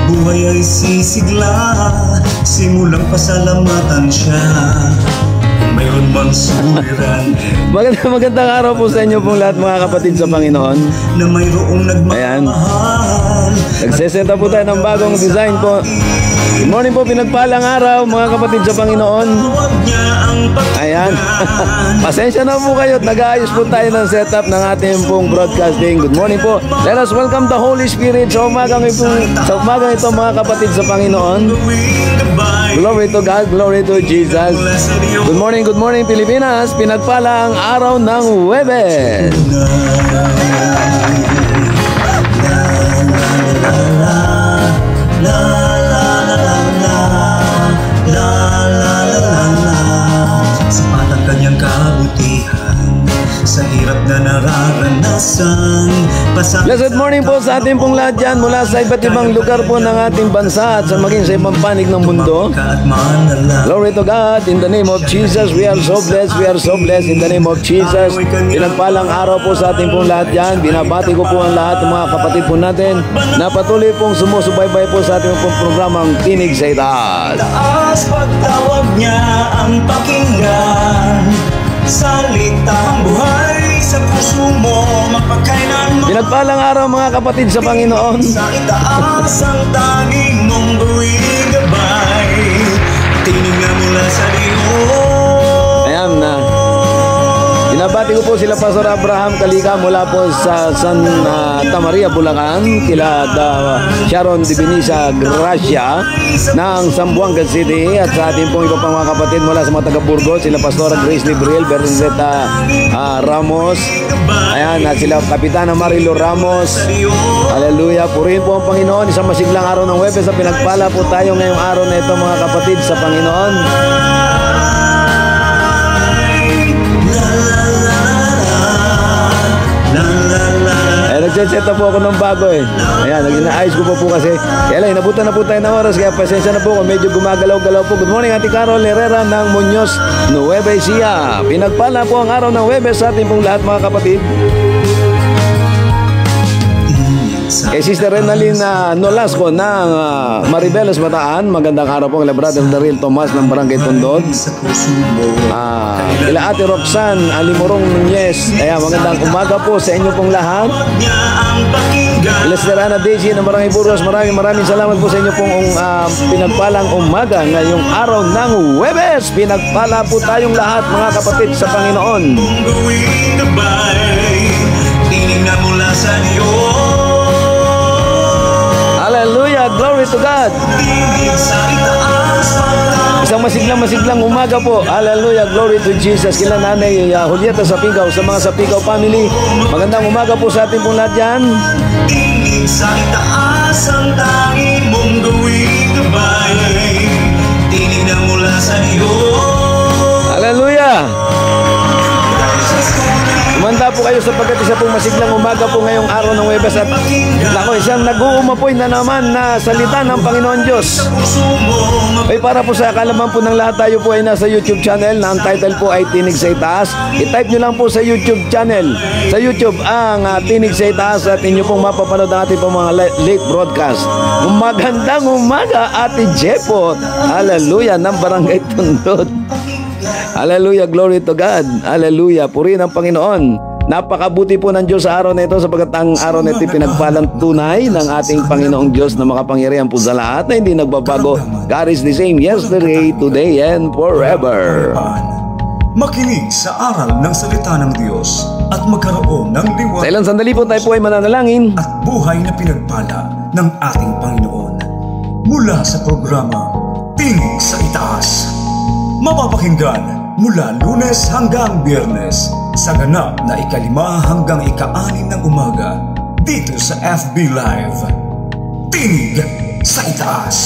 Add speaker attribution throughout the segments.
Speaker 1: buhay ay sisigla, simulang pasalamatan siya. Mayroon mang suliran
Speaker 2: Magandang araw po sa inyo pong lahat mga kapatid sa Panginoon.
Speaker 1: na mayroong nagmamahal.
Speaker 2: Nagseseta po tayo ng bagong design po. Good morning po, pinagpalang araw mga kapatid sa Panginoon.
Speaker 1: Huwag niya ang
Speaker 2: Ayan. Pasensya na po kayo at nag-aayos po tayo ng setup ng ating pong broadcasting. Good morning po. Let us welcome the Holy Spirit sa umagang ito mga kapatid sa Panginoon. Glory to God, glory to Jesus. Good morning Pilipinas. Pinagpalang araw ng Huwebes.
Speaker 1: Sapat ang kanyang kabutihan sa hirap na nararanasan.
Speaker 2: Blessed morning po sa ating pong lahat dyan mula sa iba't ibang lugar po ng ating bansa at sa maging sa ibang panig ng mundo. Glory to God. In the name of Jesus, we are so blessed. We are so blessed in the name of Jesus. Pinagpalang araw po sa ating pong lahat dyan. Binabati ko po ang lahat ng mga kapatid po natin na patuloy pong sumusubaybay po sa ating pong programang Tinig sa Itaas.
Speaker 1: Taas pagtawag niya ang pakinggan, salitang buhay sa puso mo, mapagkailanman.
Speaker 2: Pinagpalang araw mga kapatid sa Panginoon.
Speaker 1: Sa itaas ang tanging mong buwing gabay, tinig na mula sa Diyos.
Speaker 2: Ayan na. Binabati ko po sila Pastor Abraham Kalika mula po sa Santa Maria, Bulacan, kila Sharon Dibinisa Gracia ng Zamboanga City at sa ating pong iba pang mga kapatid mula sa mga taga-Burgos, sila Pastora Grace Libriel, Bernadetta Ramos, ayan, at sila Kapitana Marilo Ramos. Hallelujah, purihin po ang Panginoon. Isang masiglang araw ng Huwebes sa pinagpala po tayo ngayong araw na ito mga kapatid sa Panginoon. Nagset-set po ako ng bago eh. Ayan, nag-inaayos ko po kasi. Kaya lang, inabutan na po tayo ng oras. Kaya pasensya na po kung medyo gumagalaw-galaw po. Good morning, Ate Carol Herrera ng Muñoz, Nueva Ecija. Pinagpala po ang araw ng Huwebes sa ating pong lahat mga kapatid. Kay Sister Renalyn Nolasco ng Maribeles Bataan, magandang araw po kay Brother Daryl Tomas ng Barangay Tondod. Kila Ate Roxanne Alimorong Nunez, magandang umaga po sa inyo pong lahat. Kila Sister Ana Daisy ng Barangay Burgos, maraming salamat po sa inyo pong pinagpalang umaga ngayong araw ng Huwebes. Pinagpala po tayong lahat mga kapatid sa Panginoon. Tinig na mula sa Diyos. Hallelujah, glory to God. Isang masiglang umaga po. Hallelujah, glory to Jesus. Kila Nanay Julieta Sapigaw sa mga Sapigaw family. Magandang umaga po sa ating pong lahat dyan. Tinig sa itaas ang tanging mong gawing gabay, tinig na mula sa Diyos. Hallelujah. Kumanda po kayo sapagkat isa pong masiglang umaga po ngayong araw ng Huwebes at nako, isang nag-uumapoy na naman na salita ng Panginoon Diyos. Ay para po sa kalaman po ng lahat, tayo po ay nasa YouTube channel na ang title po ay Tinig sa Itaas. I-type nyo lang po sa YouTube channel. Sa YouTube ang Tinig sa Itaas at inyo pong mapapanood ang ating pong mga late broadcast. Magandang umaga, Ate Jepot. Hallelujah, ng Barangay Tundod. Hallelujah, glory to God. Hallelujah, purihin ang Panginoon. Napakabuti po ng Diyos sa araw na ito sapagkat ang araw na ito pinagpalang tunay ng ating Panginoong Diyos na makapangyarihan po sa lahat na hindi nagbabago. God is the same yesterday, today, and forever.
Speaker 1: Makinig sa aral ng salita ng Diyos at magkaroon ng liwanag.
Speaker 2: Sa ilang sandali po tayo po ay mananalangin
Speaker 1: at buhay na pinagpala ng ating Panginoon. Mula sa programa Tinig sa Itaas. Mapapakinggan mula Lunes hanggang Biyernes sa ganap na ika-5 hanggang ika-6 ng umaga dito sa FB Live. Tinig sa Itaas.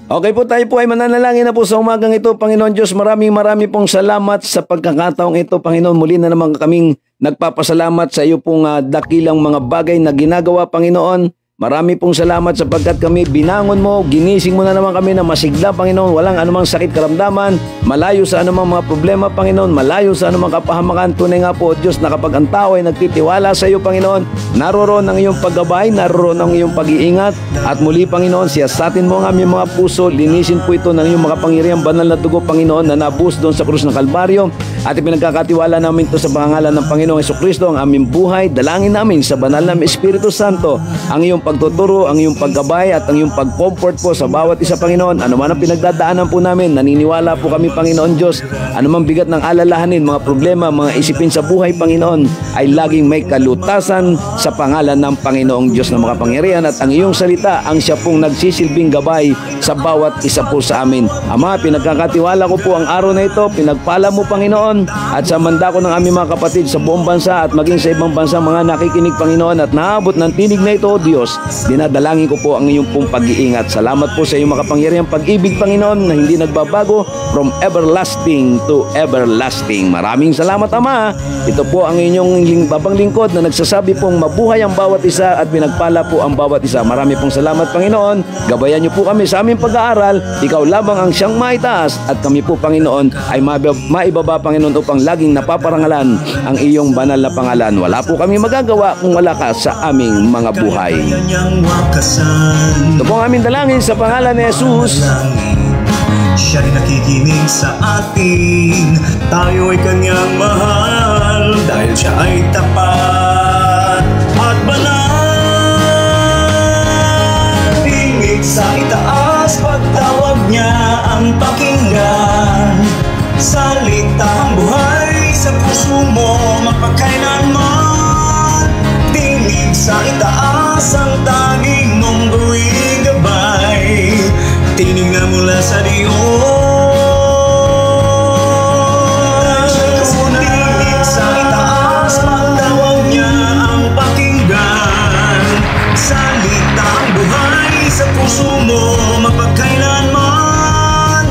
Speaker 2: Okay po, tayo po ay mananalangin na po sa umagang ito. Panginoon Diyos, maraming pong salamat sa pagkakataong ito. Panginoon, muli na naman kaming nagpapasalamat sa iyo pong dakilang mga bagay na ginagawa, Panginoon. Marami pong salamat sapagkat kami binangon mo, ginising mo na naman kami na masigla, Panginoon. Walang anumang sakit karamdaman, malayo sa anumang mga problema, Panginoon, malayo sa anumang kapahamakan. Tunay nga po, Diyos, na kapag ang tao ay nagtitiwala sa iyo, Panginoon, naroon ang iyong paggabay, naroon ang iyong pag-iingat. At muli, Panginoon, siyasatin mo ang aming mga puso, linisin po ito ng iyong makapangyarihan banal na dugo, Panginoon, na nabus doon sa krus ng Kalbaryo. At ipinagkakatiwala namin ito sa pangalan ng Panginoong Jesucristo, ang aming buhay. Dalangin namin sa banal na Espiritu Santo ang iyong pagtuturo, ang iyong paggabay at ang iyong pag-comfort po sa bawat isa, Panginoon. Ano man ang pinagdadaanan po namin, naniniwala po kami, Panginoon Diyos, anumang bigat ng alalahanin, mga problema, mga isipin sa buhay, Panginoon, ay laging may kalutasan sa pangalan ng Panginoong Diyos na makapangyarihan. At ang iyong salita ang siya pong nagsisilbing gabay sa bawat isa po sa amin. Ama, pinagkakatiwala ko po ang araw na ito, pinagpala mo, Panginoon, at sa manda ko ng aming mga kapatid sa buong bansa at maging sa ibang bansa, mga nakikinig, Panginoon, at naabot ng tinig na ito, O Diyos, dinadalangin ko po ang iyong pong pag-iingat. Salamat po sa iyong makapangyarihang pag-ibig, Panginoon, na hindi nagbabago from everlasting to everlasting. Maraming salamat, Ama. Ito po ang inyong babang lingkod na nagsasabi pong mabuhay ang bawat isa at pinagpala po ang bawat isa. Marami pong salamat, Panginoon. Gabayan niyo po kami sa aming pag-aaral. Ikaw lamang ang siyang maitaas at kami po, Panginoon, ay maibaba, Panginoon, upang laging napaparangalan ang iyong banal na pangalan. Wala po kami magagawa kung wala ka sa aming mga buhay. Ito po ang aming dalangin sa pangalan ni Jesus.
Speaker 1: Siya rin nakikinig sa atin. Tayo ay kanyang mahal dahil siya ay tapat at banal. Tingig sa itaas, pagtawag niya ang pakinggan. Salitang buhay sa puso mo, mapagkailanman. Tingig sa itaas, ang tanging mong buwing gabay. Tinig na mula sa Diyos. Tingig sa itaas, pagtawag niya ang pakinggan. Salitang buhay sa puso mo, mapagkailanman.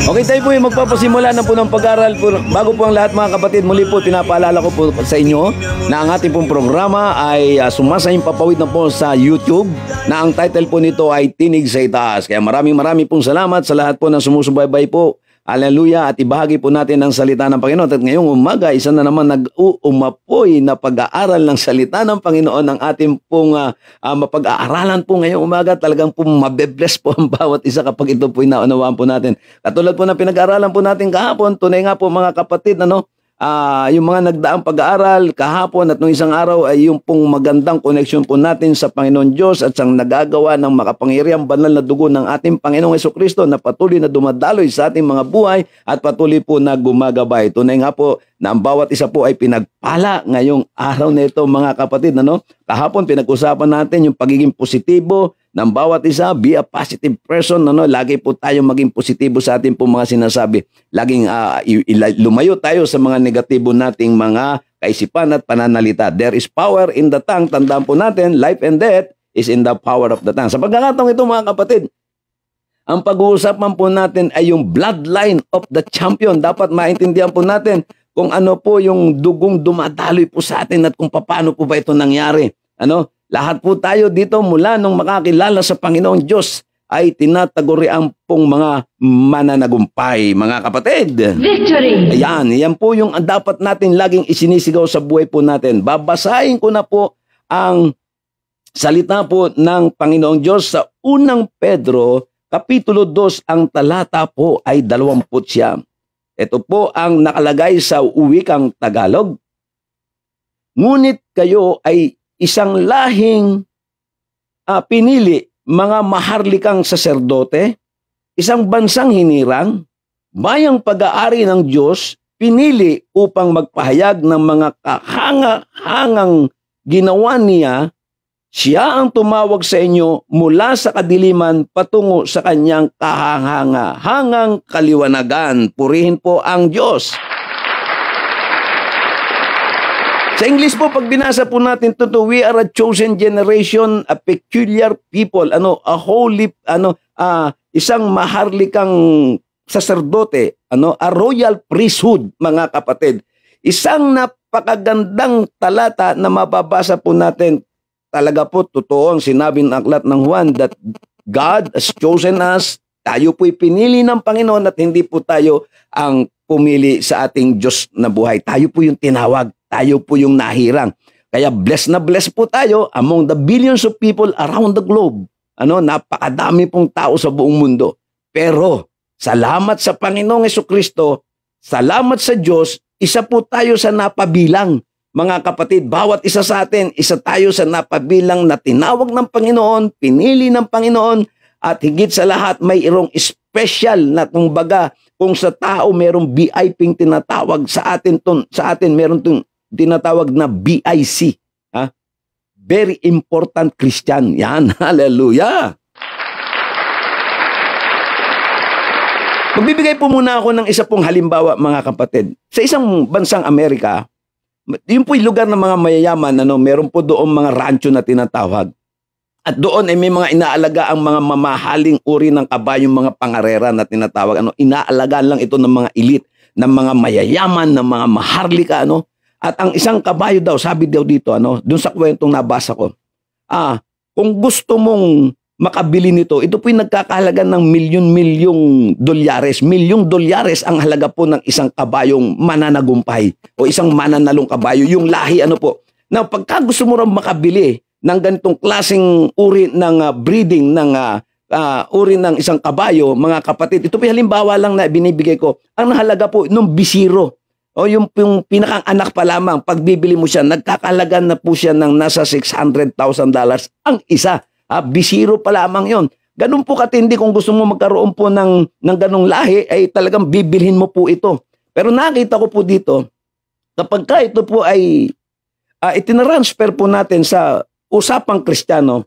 Speaker 2: Okay, tayo po yung magpapasimula na po ng pag-aral. Bago po ang lahat, mga kapatid, muli po pinapaalala ko po sa inyo na ang ating pong programa ay sumasayang papawid na po sa YouTube, na ang title po nito ay Tinig sa Itaas. Kaya maraming pong salamat sa lahat po ng sumusubaybay po. Hallelujah, at ibahagi po natin ang salita ng Panginoon. At ngayong umaga, isa na naman nag-uumapoy na pag-aaral ng salita ng Panginoon ang ating pong mapag-aaralan po ngayong umaga. Talagang po mabe-bless po ang bawat isa kapag ito po inaunawaan po natin. Katulad po ng pinag-aaralan po natin kahapon, tunay nga po, mga kapatid, yung mga nagdaang pag-aaral kahapon at nung isang araw ay yung pong magandang connection po natin sa Panginoon Diyos at siyang nagagawa ng makapangyarihang banal na dugo ng ating Panginoong Jesucristo na patuloy na dumadaloy sa ating mga buhay at patuloy po na gumagabay. Tunay nga po na ang bawat isa po ay pinagpala ngayong araw na ito, mga kapatid. Kahapon pinag-usapan natin yung pagiging positibo ng bawat isa. Be a positive person. Lagi po tayong maging positibo sa ating po mga sinasabi. Laging lumayo tayo sa mga negatibo nating mga kaisipan at pananalita. There is power in the tongue. Tandaan po natin, life and death is in the power of the tongue. Sa pagkakataong ito, mga kapatid, ang pag-uusapan po natin ay yung bloodline of the champion. Dapat maintindihan po natin kung ano po yung dugong dumadaloy po sa atin at kung paano po ba ito nangyari. Lahat po tayo dito mula nung makakilala sa Panginoong Diyos ay tinatagurian pong mga mananagumpay, mga kapatid.
Speaker 3: Victory!
Speaker 2: Yan po yung dapat natin laging isinisigaw sa buhay po natin. Babasahin ko na po ang salita po ng Panginoong Diyos sa unang Pedro, Kapitulo 2, ang talata po ay 20. Ito po ang nakalagay sa wikang Tagalog. Ngunit kayo ay isang lahing pinili, mga maharlikang saserdote, isang bansang hinirang, bayang pag-aari ng Diyos, pinili upang magpahayag ng mga kahanga-hangang ginawa niya. Siya ang tumawag sa inyo mula sa kadiliman patungo sa kanyang kahanga-hangang kaliwanagan. Purihin po ang Diyos. Sa English po, pag binasa po natin ito, we are a chosen generation, a peculiar people, a holy, isang maharlikang saserdote, a royal priesthood, mga kapatid. Isang napakagandang talata na mababasa po natin talaga po totoo ang sinabi ng aklat ng Juan that God has chosen us. Tayo po'y pinili ng Panginoon at hindi po tayo ang pumili sa ating Diyos na buhay. Tayo po yung tinawag. Tayo po yung nahirang. Kaya blessed na blessed po tayo among the billions of people around the globe. Napakadami pong tao sa buong mundo. Pero salamat sa Panginoong Jesucristo, salamat sa Diyos, isa po tayo sa napabilang. Mga kapatid, bawat isa sa atin, isa tayo sa napabilang na tinawag ng Panginoon, pinili ng Panginoon, at higit sa lahat, mayroong special na kumbaga, kung sa tao mayroong VIP tinatawag sa atin, mayroong tinatawag na BIC. Very important Christian. Yan, hallelujah! Magbibigay po muna ako ng isa pong halimbawa, mga kapatid. Sa isang bansang Amerika, yun po'y lugar ng mga mayayaman, meron po doon mga rancho na tinatawag. At doon ay may mga inaalaga ang mga mamahaling uri ng kabayo, mga pangarera na tinatawag. Inaalagaan lang ito ng mga elite, ng mga mayayaman, ng mga maharlika. At ang isang kabayo daw, sabi daw dito, doon sa kwentong nabasa ko, kung gusto mong makabili nito, ito po'y nagkakahalaga ng milyong-milyong dolyares. Milyong dolyares ang halaga po ng isang kabayong mananagumpay o isang mananalong kabayo. Yung lahi, Now, pagka gusto mo rin makabili ng ganitong klaseng uri ng breeding ng uri ng isang kabayo, mga kapatid, ito po'y halimbawa lang na binibigay ko. Ang halaga po nung bisiro, o yung pinakang anak pa lamang, pag bibili mo siya, nagkakahalaga na po siya ng nasa $600,000 ang isa. Bisiro pa lamang yon. Ganun po katindi kung gusto mo magkaroon po ng ganung lahi, ay talagang bibilhin mo po ito. Pero nakita ko po dito, kapag ka ito po ay itinransfer po natin sa usapang Kristiyano,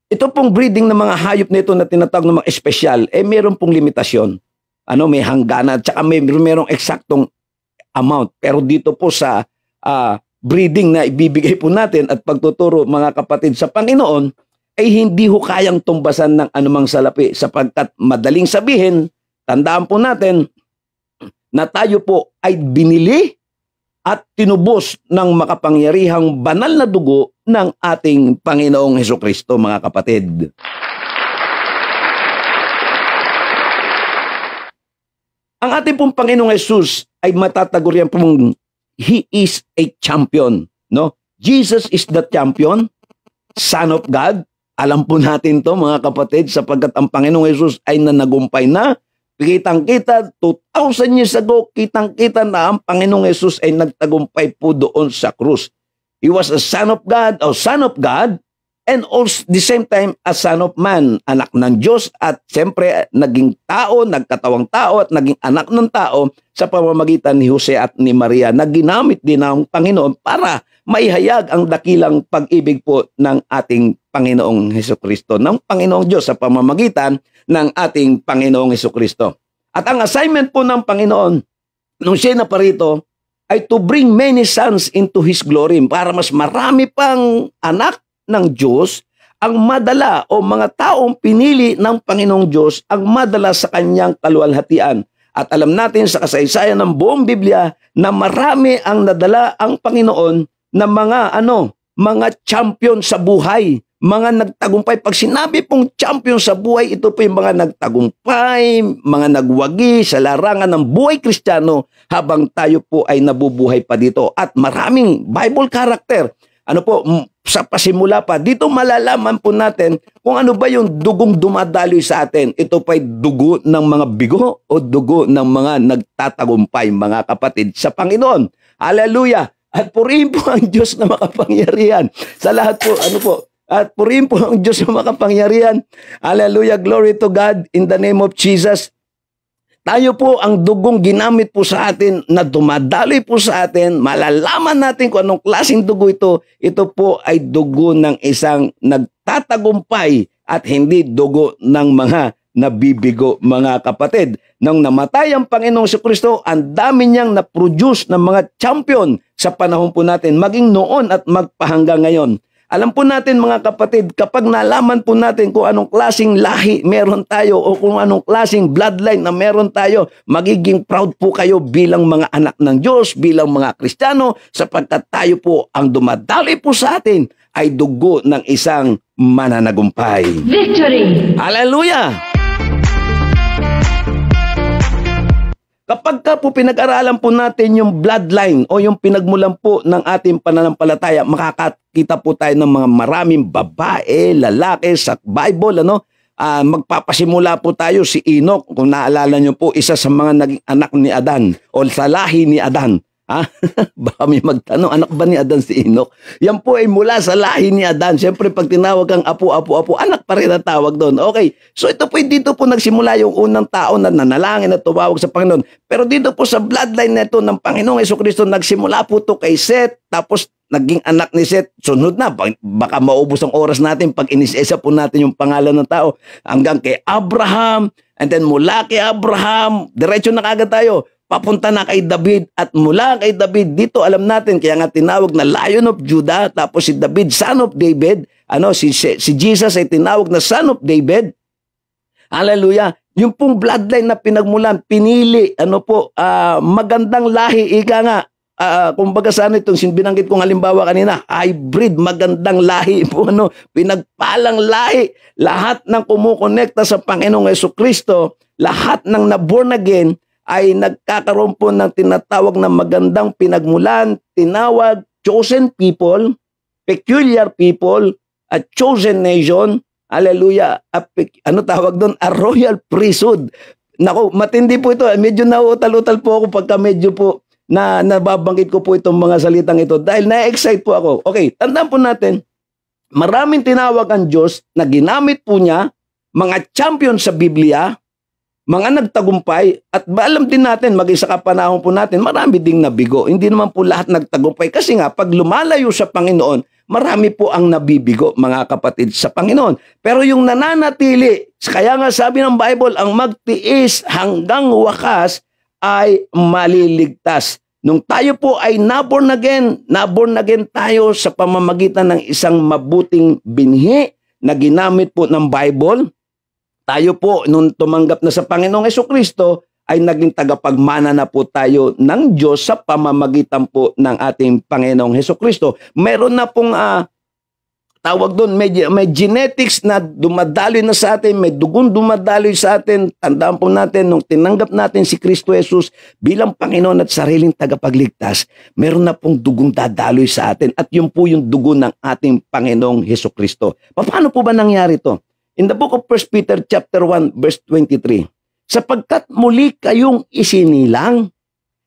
Speaker 2: ito pong breeding ng mga hayop nito na tinatawag ng mga espesyal, meron pong limitasyon. May hangganan, tsaka merong eksaktong amount. Pero dito po sa breeding na ibibigay po natin at pagtuturo, mga kapatid, sa Panginoon, ay hindi ho kayang tumbasan ng anumang salapi, sapagkat madaling sabihin, tandaan po natin na tayo po ay binili at tinubos ng makapangyarihang banal na dugo ng ating Panginoong Hesukristo, mga kapatid. Ang ating pong Panginoong Jesus ay matatagurian pong He is a champion, Jesus is the champion, Son of God. Alam po natin to, mga kapatid, sapagkat ang Panginoong Jesus ay nanagumpay na. Kitang-kita, 2,000 years ago, kitang-kita na ang Panginoong Jesus ay nagtagumpay po doon sa krus. He was a Son of God, and also the same time a Son of Man, anak ng Diyos, at siyempre naging tao, nagkatawang tao at naging anak ng tao sa pamamagitan ni Jose at ni Maria na ginamit din ng Panginoon para maihayag ang dakilang pag-ibig po ng ating Panginoong Hesukristo, ng Panginoong Diyos sa pamamagitan ng ating Panginoong Hesukristo. At ang assignment po ng Panginoon nung siya na parito ay to bring many sons into His glory, para mas marami pang anak ng Diyos ang madala o mga taong pinili ng Panginoong Diyos ang madala sa kanyang kaluwalhatian. At alam natin sa kasaysayan ng buong Biblia na marami ang nadala ang Panginoon na mga champion sa buhay, mga nagtagumpay. Pag sinabi pong champion sa buhay, ito po yung mga nagtagumpay, mga nagwagi sa larangan ng buhay Kristiyano habang tayo po ay nabubuhay pa dito. At maraming Bible character, sa pasimula pa, dito malalaman po natin kung ano ba yung dugong dumadaloy sa atin. Ito pa'y dugo ng mga bigo o dugo ng mga nagtatagumpay, mga kapatid, sa Panginoon. Hallelujah! At purihin po ang Diyos na makapangyarihan. Sa lahat po, at purihin po ang Diyos na makapangyarihan. Hallelujah! Glory to God in the name of Jesus. Tayo po, ang dugong ginamit po sa atin, na dumadaloy po sa atin, malalaman natin kung anong klaseng dugo ito. Ito po ay dugo ng isang nagtatagumpay at hindi dugo ng mga nabibigo, mga kapatid. Nang namatay ang Panginoong Jesucristo, ang dami niyang na-produce ng mga champion sa panahon po natin, maging noon at magpahanggang ngayon. Alam po natin, mga kapatid, kapag nalaman po natin kung anong klaseng lahi meron tayo o kung anong klaseng bloodline na meron tayo, magiging proud po kayo bilang mga anak ng Diyos, bilang mga Kristiyano, sapagkat tayo po, ang dumadaloy po sa atin ay dugo ng isang mananagumpay.
Speaker 3: Victory!
Speaker 2: Hallelujah! Kapag ka po pinag-aralan po natin yung bloodline o yung pinagmulan po ng ating pananampalataya, makakakita po tayo ng mga maraming babae, lalaki sa Bible, magpapasimula po tayo si Enoch. Kung naalala nyo po, isa sa mga naging anak ni Adan o sa lahi ni Adan. Baka may magtanong, anak ba ni Adan si Enoch? Yan po ay mula sa lahi ni Adan. Siyempre, pag tinawag kang apo, anak pa rin ang tawag doon. Okay, so ito po, dito po nagsimula yung unang tao na nanalangin at tumawag sa Panginoon. Pero dito po sa bloodline na ito ng Panginoong Jesucristo, nagsimula po ito kay Seth, tapos naging anak ni Seth. Sunod na, baka maubos ang oras natin pag inisesa po natin yung pangalan ng tao. Hanggang kay Abraham, and then mula kay Abraham, diretso na kagad tayo. Papunta na kay David, at mula kay David, dito alam natin, kaya nga tinawag na Lion of Judah, tapos si David, Son of David, si Jesus ay tinawag na Son of David. Hallelujah. Yung pong bloodline na pinagmulan, pinili, magandang lahi, ika nga, kumbaga sana itong binanggit kong halimbawa kanina, hybrid, magandang lahi po, pinagpalang lahi, lahat ng kumukonekta sa Panginoong Jesucristo, lahat ng na-born again, ay nagkakaroon po ng tinatawag na magandang pinagmulan, tinawag, chosen people, peculiar people, a chosen nation, hallelujah, tawag doon? A royal priesthood. Naku, matindi po ito. Medyo nauutal-utal po ako pagka medyo po na nababanggit ko po itong mga salitang ito dahil na-excite po ako. Okay, tandaan po natin, maraming tinawag ang Diyos na ginamit po niya, mga champion sa Biblia, mga nagtagumpay, at alam din natin, mag-isa kapanahon po natin, marami ding nabigo. Hindi naman po lahat nagtagumpay. Kasi nga, pag lumalayo sa Panginoon, marami po ang nabibigo, mga kapatid, sa Panginoon. Pero yung nananatili, kaya nga sabi ng Bible, ang magtiis hanggang wakas ay maliligtas. Nung tayo po ay naborn again tayo sa pamamagitan ng isang mabuting binhi na ginamit po ng Bible. Tayo po, nung tumanggap na sa Panginoong Jesucristo, ay naging tagapagmana na po tayo ng Diyos sa pamamagitan po ng ating Panginoong Jesucristo. Meron na pong tawag doon, may genetics na dumadaloy na sa atin, may dugon dumadaloy sa atin. Tandaan po natin, nung tinanggap natin si Kristo Jesus bilang Panginoon at sariling tagapagligtas, meron na pong dugong dadaloy sa atin at yun po yung dugo ng ating Panginoong Jesucristo. Paano po ba nangyari to? In the book of 1 Peter chapter 1 verse 23, sapagkat muli kayong isinilang,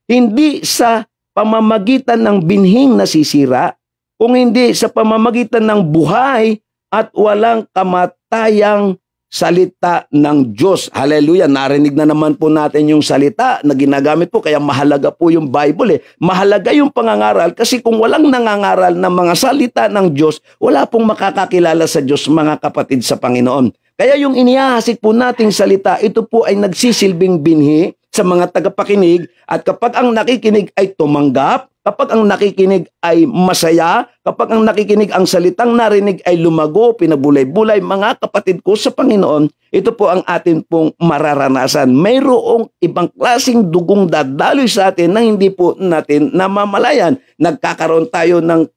Speaker 2: hindi sa pamamagitan ng binhing nasisira, kung hindi sa pamamagitan ng buhay at walang kamatayang salita ng Diyos. Hallelujah! Narinig na naman po natin yung salita na ginagamit po, kaya mahalaga po yung Bible. Mahalaga yung pangangaral kasi kung walang nangangaral ng mga salita ng Diyos, wala pong makakakilala sa Diyos, mga kapatid sa Panginoon. Kaya yung inihahasik po nating salita, ito po ay nagsisilbing binhi sa mga tagapakinig, at kapag ang nakikinig ay tumanggap, kapag ang nakikinig ay masaya, kapag ang nakikinig ang salitang narinig ay lumago, pinabulay-bulay, mga kapatid ko sa Panginoon, ito po ang atin pong mararanasan. Mayroong ibang klaseng dugong dadaloy sa atin na hindi po natin namamalayan. Nagkakaroon tayo ng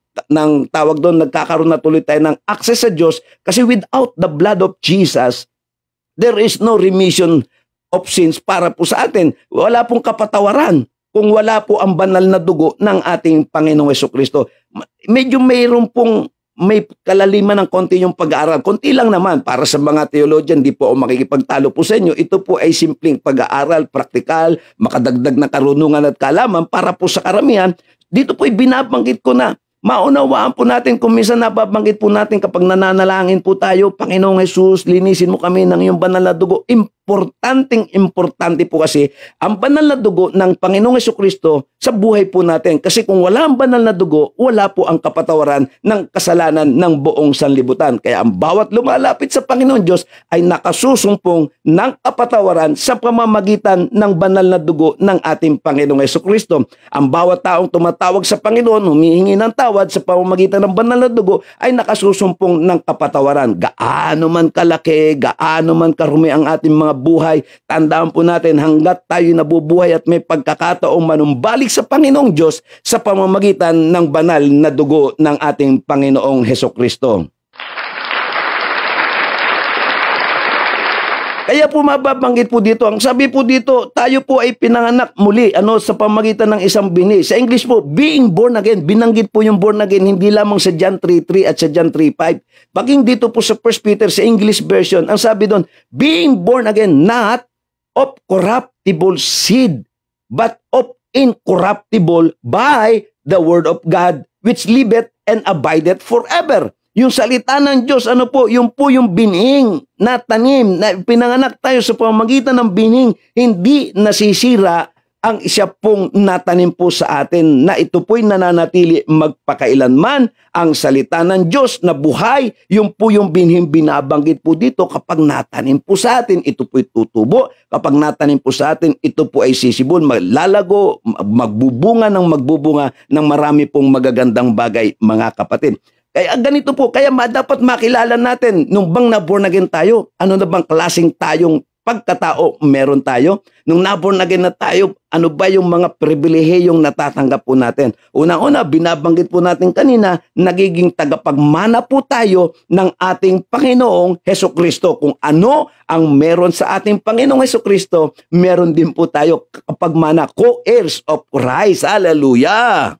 Speaker 2: tawag doon, nagkakaroon na tuloy tayo ng access sa Diyos kasi without the blood of Jesus, there is no remission of sins para po sa atin. Wala pong kapatawaran kung wala po ang banal na dugo ng ating Panginoong Jesucristo. Medyo may kalaliman ng konti yung pag-aaral. Konti lang naman para sa mga theologian, di po ako makikipagtalo po sa inyo. Ito po ay simpleng pag-aaral, praktikal, makadagdag na karunungan at kaalaman para po sa karamihan. Dito po ay binabanggit ko na maunawaan po natin kung minsan nababanggit po natin kapag nananalangin po tayo, Panginoong Jesus, linisin mo kami ng iyong banal na dugo. Importante po kasi ang banal na dugo ng Panginoong Jesucristo sa buhay po natin. Kasi kung wala ang banal na dugo, wala po ang kapatawaran ng kasalanan ng buong sanlibutan. Kaya ang bawat lumalapit sa Panginoon Diyos ay nakasusumpong ng kapatawaran sa pamamagitan ng banal na dugo ng ating Panginoong Jesucristo. Ang bawat taong tumatawag sa Panginoon, humihingi ng tawad sa pamamagitan ng banal na dugo, ay nakasusumpong ng kapatawaran. Gaano man kalaki, gaano man karumi ang ating mga buhay. Tandaan po natin, hanggat tayo nabubuhay at may pagkakataong manumbalik sa Panginoong Diyos sa pamamagitan ng banal na dugo ng ating Panginoong Hesukristo. Kaya po mababanggit po dito, ang sabi po dito, tayo po ay pinanganak muli sa pamagitan ng isang bini. Sa English po, being born again. Binanggit po yung born again, hindi lamang sa John 3:3 at sa John 3:5. Paging dito po sa 1 Peter, sa English version, ang sabi doon, being born again, not of corruptible seed, but of incorruptible by the word of God, which liveth and abideth forever. Yung salita ng Diyos, yung bining na tanim, na pinanganak tayo sa pamamagitan ng bining, hindi nasisira ang siya pong natanim po sa atin, na ito po'y nananatili magpakailanman. Ang salita ng Diyos na buhay, yung binhing binabanggit po dito, kapag natanim po sa atin, ito po'y tutubo. Kapag natanim po sa atin, ito po ay sisibol, maglalago, magbubunga ng marami pong magagandang bagay, mga kapatid. Kaya ganito po, kaya dapat makilala natin, nung bang na-born again tayo, ano na bang klaseng tayong pagkatao meron tayo? Nung na-born again na tayo, ano ba yung mga pribilehiyong natatanggap po natin? Unang-una, binabanggit po natin kanina, nagiging tagapagmana po tayo ng ating Panginoong Hesukristo. Kung ano ang meron sa ating Panginoong Hesukristo, meron din po tayo kapagmana, co-heirs of Christ. Hallelujah!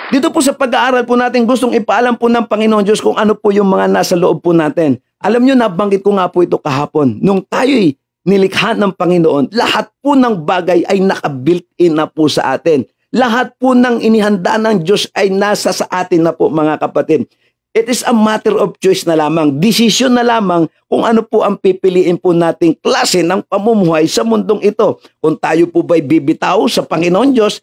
Speaker 2: Dito po sa pag-aaral po natin, gustong ipaalam po ng Panginoon Diyos kung ano po yung mga nasa loob po natin. Alam nyo, nabanggit ko nga po ito kahapon. Nung tayo'y nilikha ng Panginoon, lahat po ng bagay ay naka-built-in na po sa atin. Lahat po ng inihanda ng Diyos ay nasa sa atin na po, mga kapatid. It is a matter of choice na lamang, decision na lamang kung ano po ang pipiliin po nating klase ng pamumuhay sa mundong ito. Kung tayo po ba'y bibitaw sa Panginoon Diyos,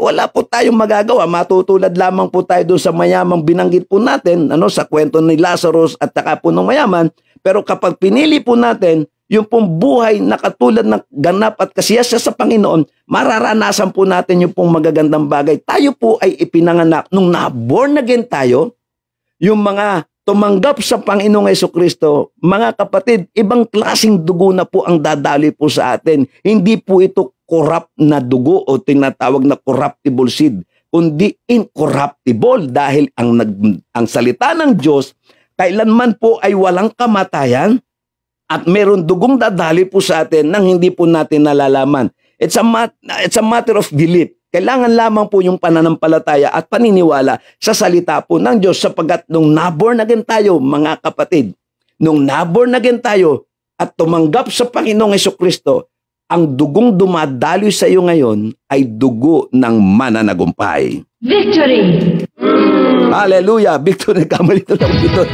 Speaker 2: wala po tayong magagawa. Matutulad lamang po tayo doon sa mayamang binanggit po natin, sa kwento ni Lazarus at saka po ng mayaman. Pero kapag pinili po natin yung pong buhay na katulad ng ganap at kasiyasya sa Panginoon, mararanasan po natin yung pong magagandang bagay. Tayo po ay ipinanganak nung na-born again tayo. Yung mga tumanggap sa Panginoong Hesukristo, mga kapatid, ibang klaseng dugo na po ang dadali po sa atin. Hindi po ito corrupt na dugo o tinatawag na corruptible seed, kundi incorruptible, dahil ang salita ng Diyos kailanman po ay walang kamatayan at meron dugong dadali po sa atin nang hindi po natin nalalaman. It's a matter of belief. Kailangan lamang po yung pananampalataya at paniniwala sa salita po ng Diyos, sapagkat nung na-born again tayo, mga kapatid, nung na-born again tayo at tumanggap sa Panginoong Hesukristo, ang dugong dumadaloy sa iyo ngayon ay dugo ng mananagumpay.
Speaker 3: Victory!
Speaker 2: Hallelujah! Victory! Kamali ito lang dito.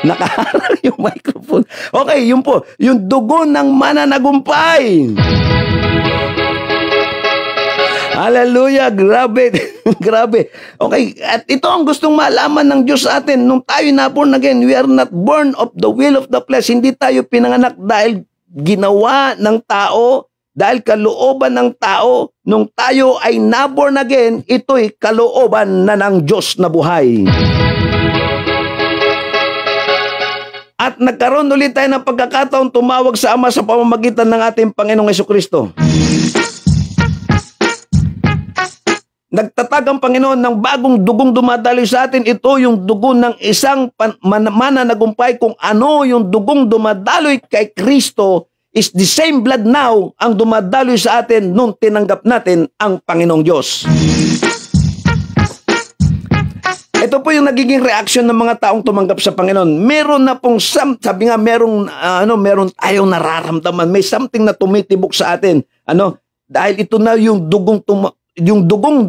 Speaker 2: Nakaharang yung microphone. Okay, yun po. Yung dugo ng mananagumpay. Hallelujah! Grabe! Grabe! Okay, at ito ang gustong malaman ng Diyos sa atin. Nung tayo na born again, we are not born of the will of the flesh. Hindi tayo pinanganak dahil ginawa ng tao, dahil kalooban ng tao. Nung tayo ay na-born again, ito'y kalooban na ng Diyos na buhay. At nagkaroon ulit tayo ng pagkakataon tumawag sa Ama sa pamamagitan ng ating Panginoong Hesukristo. Nagtatag ang Panginoon ng bagong dugong dumadaloy sa atin. Ito yung dugo ng isang mananagumpay. Kung ano yung dugong dumadaloy kay Kristo, is the same blood now ang dumadaloy sa atin nung tinanggap natin ang Panginoong Diyos. Ito po yung nagiging reaction ng mga taong tumanggap sa Panginoon. Meron na pong sabi nga, meron tayong nararamdaman. May something na tumitibok sa atin. Dahil ito na yung dugong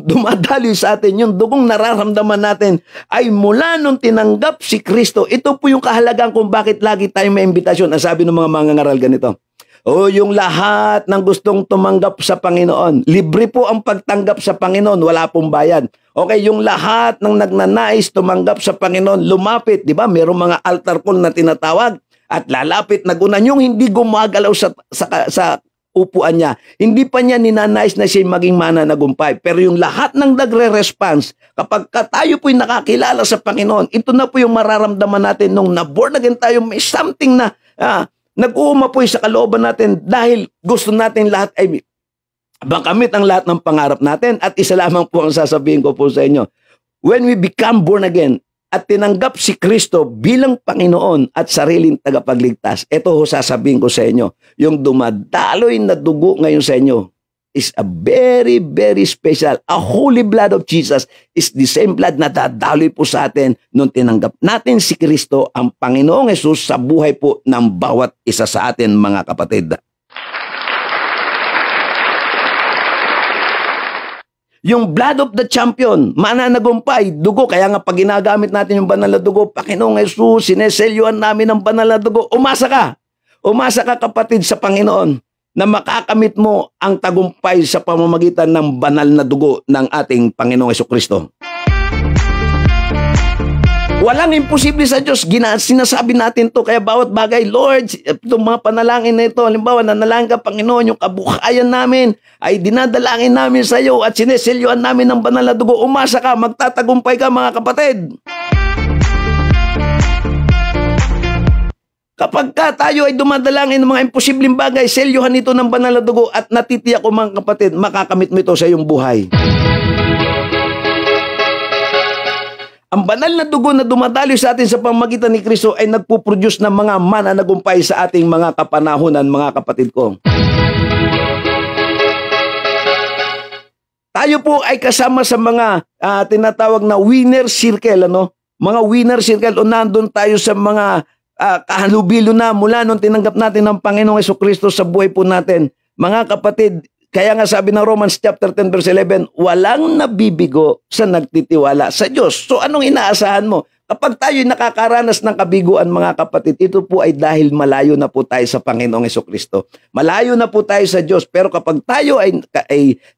Speaker 2: dumadaloy sa atin, yung dugong nararamdaman natin ay mula nung tinanggap si Kristo. Ito po yung kahalagaan kung bakit lagi tayong may imbitasyon. Ang sabi ng mga mangangaral ganito, yung lahat ng gustong tumanggap sa Panginoon, libre po ang pagtanggap sa Panginoon, wala pong bayad. Okay, yung lahat ng nagnanais tumanggap sa Panginoon, lumapit, di ba? Merong mga altar call na tinatawag at lalapit na gunan yung hindi gumagalaw sa upuan niya. Hindi pa niya ninanais na siya maging mananagumpay. Pero yung lahat ng nagre-response, kapag tayo po'y nakakilala sa Panginoon, ito na po yung mararamdaman natin nung na-born again tayo, may something na nag-uuma po sa kalooban natin dahil gusto natin lahat ay makamit ang lahat ng pangarap natin. At isa lamang po ang sasabihin ko po sa inyo. When we become born again at tinanggap si Kristo bilang Panginoon at sariling tagapagligtas, ito ho sasabihin ko sa inyo, yung dumadaloy na dugo ngayon sa inyo is a very, very special. A holy blood of Jesus is the same blood na dadaloy po sa atin nung tinanggap natin si Kristo, ang Panginoong Hesus, sa buhay po ng bawat isa sa atin, mga kapatid. Yung blood of the champion, mananagumpay, dugo. Kaya nga pag ginagamit natin yung banal na dugo, Panginoong Hesus, sineselyuhan namin ang banal na dugo. Umasa ka. Umasa ka, kapatid, sa Panginoon na makakamit mo ang tagumpay sa pamamagitan ng banal na dugo ng ating Panginoong Hesukristo. Walang imposible sa Diyos. Sinasabi natin to. Kaya bawat bagay, Lord, itong mga panalangin na ito, halimbawa, nanalangin ka, Panginoon, yung kabuhayan namin ay dinadalangin namin sa iyo at sineselyuhan namin ng banal na dugo. Umasa ka, magtatagumpay ka, mga kapatid. Kapag tayo ay dumadalangin ng mga imposibleng bagay, selyuhan ito ng banal na dugo at natitiyak ko, mga kapatid, makakamit mo ito sa iyong buhay. Ang banal na dugo na dumadaloy sa atin sa pamamagitan ni Kristo ay nagpuproduce ng mga mananagumpay sa ating mga kapanahunan, mga kapatid ko. Tayo po ay kasama sa mga tinatawag na winner circle, Mga winner circle, o nandun tayo sa mga kahalubilo na mula nung tinanggap natin ng Panginoong Hesukristo sa buhay po natin. Mga kapatid, kaya nga sabi ng Romans chapter 10 verse 11, walang nabibigo sa nagtitiwala sa Diyos. So anong inaasahan mo? Kapag tayo nakakaranas ng kabiguan, mga kapatid, ito po ay dahil malayo na po tayo sa Panginoong Hesukristo. Malayo na po tayo sa Diyos. Pero kapag tayo ay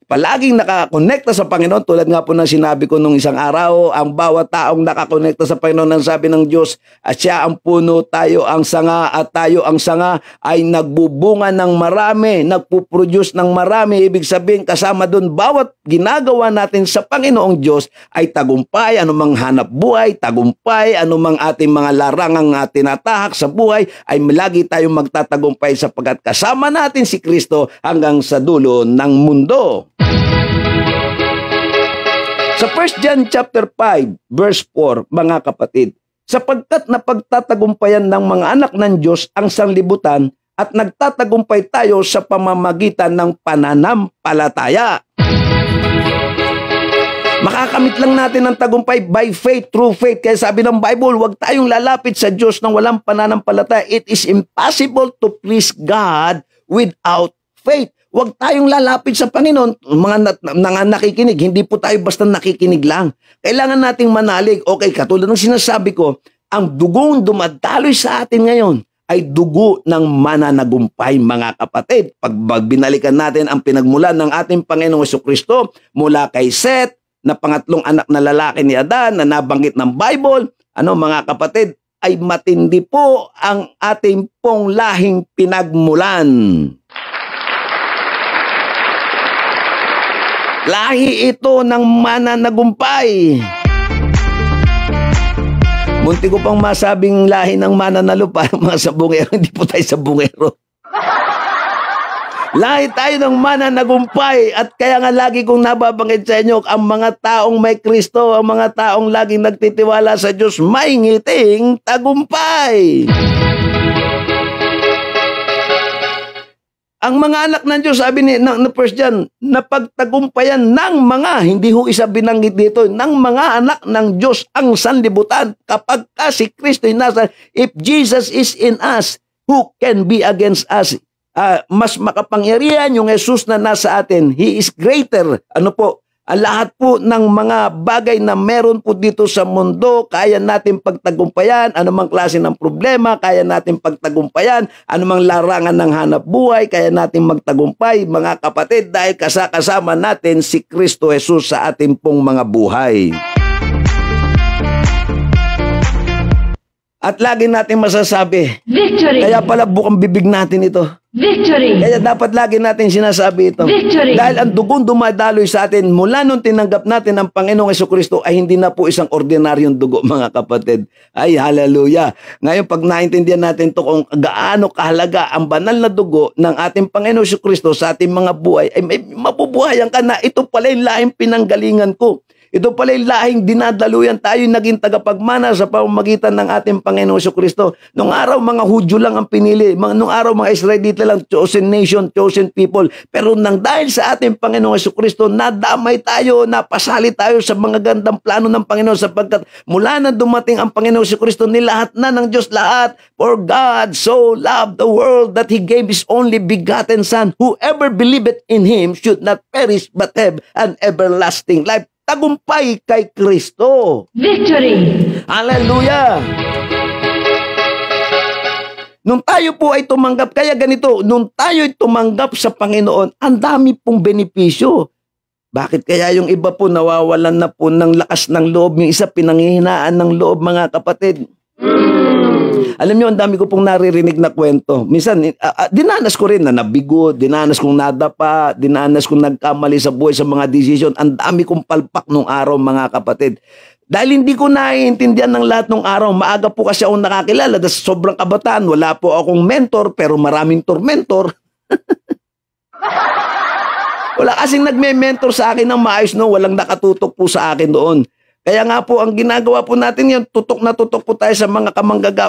Speaker 2: palaging nakakonekta sa Panginoon, tulad nga po ng sinabi ko nung isang araw, ang bawat taong nakakonekta sa Panginoon, ang sabi ng Diyos, at siya ang puno, tayo ang sanga, at tayo ang sanga ay nagbubunga ng marami, nagpuproduce ng marami. Ibig sabihin, kasama doon, bawat ginagawa natin sa Panginoong Diyos ay tagumpay, anumang hanap buhay, tagumpay, anumang ating mga larangang tinatahak sa buhay, ay lagi tayong magtatagumpay sapagkat kasama natin si Kristo hanggang sa dulo ng mundo. Sa 1 John chapter 5 verse 4, mga kapatid, sapagkat napagtatagumpayan ng mga anak ng Diyos ang sanlibutan at nagtatagumpay tayo sa pamamagitan ng pananampalataya. Makakamit lang natin ang tagumpay by faith, through faith. Kaya sabi ng Bible, huwag tayong lalapit sa Diyos ng walang pananampalataya. It is impossible to please God without faith. Huwag tayong lalapit sa Panginoon, mga nakikinig. Hindi po tayo basta nakikinig lang. Kailangan nating manalig. Okay, katulad ng sinasabi ko, ang dugong dumadaloy sa atin ngayon ay dugo ng mananagumpay, mga kapatid. Pag binalikan natin ang pinagmulan ng ating Panginoong Hesukristo mula kay Seth, na pangatlong anak na lalaki ni Adan na nabanggit ng Bible, mga kapatid, ay matindi po ang ating pong lahing pinagmulan. Lahi ito ng mananagumpay. Munti ko pang masabing lahi ng mananalo para mga sabungero, hindi po tayo sabungero. Lahi tayo ng mananagumpay at kaya nga lagi kong nababanggit sa inyo, ang mga taong may Kristo, ang mga taong laging nagtitiwala sa Diyos, may ngiting tagumpay. Ang mga anak ng Diyos, sabi ni First John, napagtagumpayan ng mga, hindi ho isa binanggit dito, ng mga anak ng Diyos ang sanlibutan kapag si Kristo ay nasa. If Jesus is in us, who can be against us? Mas makapangyarihan yung Jesus na nasa atin. He is greater. Lahat po ng mga bagay na meron po dito sa mundo, kaya natin pagtagumpayan. Anumang klase ng problema, kaya natin pagtagumpayan. Anumang larangan ng hanap buhay, kaya natin magtagumpay, mga kapatid, dahil kasama natin si Kristo Jesus sa ating pong mga buhay. At lagi natin masasabi, victory! Kaya pala bukang bibig natin ito.
Speaker 3: Victory!
Speaker 2: Kaya dapat lagi natin sinasabi ito.
Speaker 3: Victory!
Speaker 2: Dahil ang dugong dumadaloy sa atin mula nung tinanggap natin ang Panginoong Jesucristo ay hindi na po isang ordinaryong dugo, mga kapatid. Ay, hallelujah. Ngayon, pag naintindihan natin to kung gaano kahalaga ang banal na dugo ng ating Panginoong Jesucristo sa ating mga buhay, ay may mabubuhayan ka na ito pala yung lahing pinanggalingan ko. Ito pala yung lahing dinadaluyan tayo naging tagapagmana sa pamamagitan ng ating Panginoong Jesucristo. Nung araw, mga Hudyo lang ang pinili. Nung araw, mga Israelita lang, chosen nation, chosen people. Pero nang dahil sa ating Panginoong Jesucristo, nadamay tayo, napasali tayo sa mga gandang plano ng Panginoon sapagkat mula na dumating ang Panginoong Jesucristo, nilahat na ng Diyos lahat. For God so loved the world that He gave His only begotten Son. Whoever believeth in Him should not perish but have an everlasting life. Tagumpay kay Kristo.
Speaker 3: Victory!
Speaker 2: Hallelujah! Nung tayo po ay tumanggap, kaya ganito, nung tayo ay tumanggap sa Panginoon, ang dami pong benepisyo. Bakit kaya yung iba po nawawalan na po ng lakas ng loob, yung isa pinanghihinaan ng loob, mga kapatid? Alam niyo, ang dami ko pong naririnig na kwento. Minsan, dinanas ko rin na nabigo, dinanas kong nadapa, dinanas kong nagkamali sa buhay sa mga decision. Ang dami kong palpak nung araw, mga kapatid. Dahil hindi ko naiintindihan ng lahat nung araw. Maaga po kasi akong nakakilala. Dahil sobrang kabataan, wala po akong mentor, pero maraming tormentor. Wala kasing nagme-mentor sa akin ng maayos, no? Walang nakatutok po sa akin doon. Kaya nga po, ang ginagawa po natin yan, tutok na tutok po tayo sa mga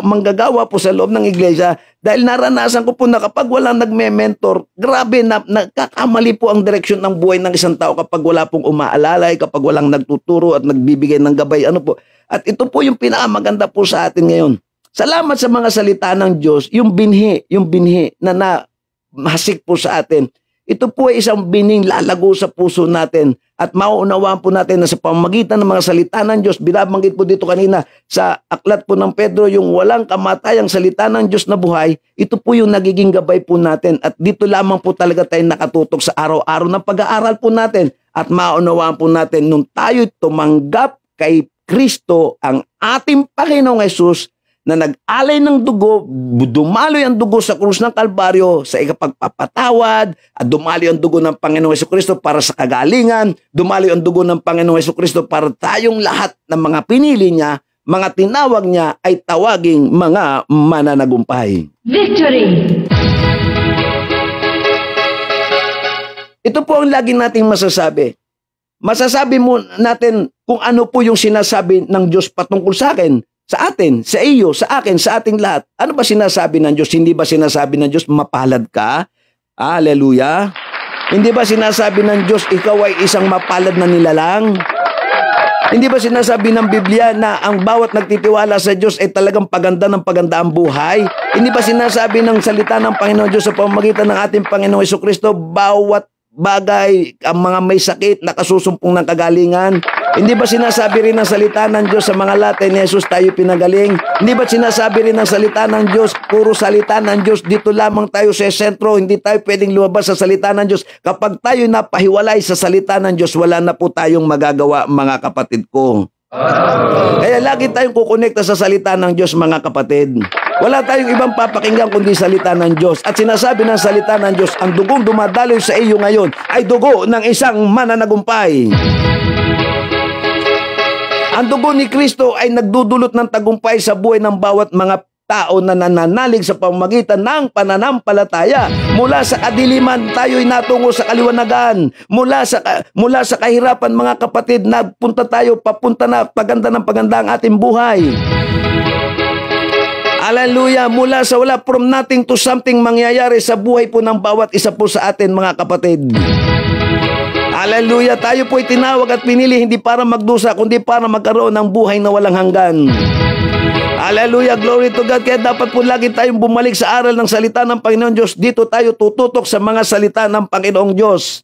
Speaker 2: manggagawa po sa loob ng iglesia. Dahil naranasan ko po na kapag walang nagme-mentor, grabe na nagkakamali po ang direksyon ng buhay ng isang tao kapag wala pong umaalalay, kapag walang nagtuturo at nagbibigay ng gabay. Ano po? At ito po yung pinakamaganda po sa atin ngayon. Salamat sa mga salita ng Diyos, yung binhi na mahasik po sa atin. Ito po ay isang bining lalago sa puso natin at mauunawaan po natin na sa pamamagitan ng mga salita ng Diyos, binabanggit po dito kanina sa aklat po ng Pedro, yung walang kamatayang salita ng Diyos na buhay, ito po yung nagiging gabay po natin at dito lamang po talaga tayo nakatutok sa araw-araw ng pag-aaral po natin at mauunawaan po natin nung tayo tumanggap kay Kristo ang ating Panginoong Hesus na nag-alay ng dugo, dumaloy ang dugo sa krus ng Kalbaryo sa ikapagpapatawad, at dumaloy ang dugo ng Panginoong Jesucristo para sa kagalingan, dumaloy ang dugo ng Panginoong Jesucristo para tayong lahat ng mga pinili niya, mga tinawag niya ay tawaging mga mananagumpay.
Speaker 3: Victory!
Speaker 2: Ito po ang lagi nating masasabi. Masasabi mo natin kung ano po yung sinasabi ng Diyos patungkol sa akin, sa atin, sa iyo, sa akin, sa ating lahat. Ano ba sinasabi ng Diyos? Hindi ba sinasabi ng Diyos, mapalad ka? Hallelujah! Hindi ba sinasabi ng Diyos, ikaw ay isang mapalad na nilalang? Hindi ba sinasabi ng Biblia na ang bawat nagtitiwala sa Diyos ay talagang paganda ng paganda ang buhay? Hindi ba sinasabi ng salita ng Panginoon Diyos sa pamamagitan ng ating Panginoong Jesucristo, bawat bagay, ang mga may sakit, nakasusumpong ng kagalingan? Hindi ba sinasabi rin ng salita ng Diyos sa mga Latin ni Jesus tayo pinagaling? Hindi ba sinasabi rin ng salita ng Diyos, puro salita ng Diyos, dito lamang tayo sa sentro, hindi tayo pwedeng lumabas sa salita ng Diyos. Kapag tayo napahiwalay sa salita ng Diyos, wala na po tayong magagawa, mga kapatid ko. Kaya lagi tayong kukonekta sa salita ng Diyos, mga kapatid. Wala tayong ibang papakinggan kundi salita ng Diyos. At sinasabi ng salita ng Diyos, ang dugong dumadaloy sa iyo ngayon ay dugo ng isang mananagumpay. Ang dugo ni Kristo ay nagdudulot ng tagumpay sa buhay ng bawat mga tao na nananalig sa pamamagitan ng pananampalataya. Mula sa kadiliman, tayo'y natungo sa kaliwanagan. Mula sa kahirapan, mga kapatid, nagpunta tayo, papunta na paganda ng paganda ang ating buhay. Hallelujah! Mula sa wala, from nothing to something mangyayari sa buhay po ng bawat isa po sa atin, mga kapatid. Hallelujah! Tayo po'y tinawag at pinili hindi para magdusa, kundi para magkaroon ng buhay na walang hanggan. Hallelujah! Glory to God! Kaya dapat po lagi tayong bumalik sa aral ng salita ng Panginoong Diyos. Dito tayo tututok sa mga salita ng Panginoong Diyos.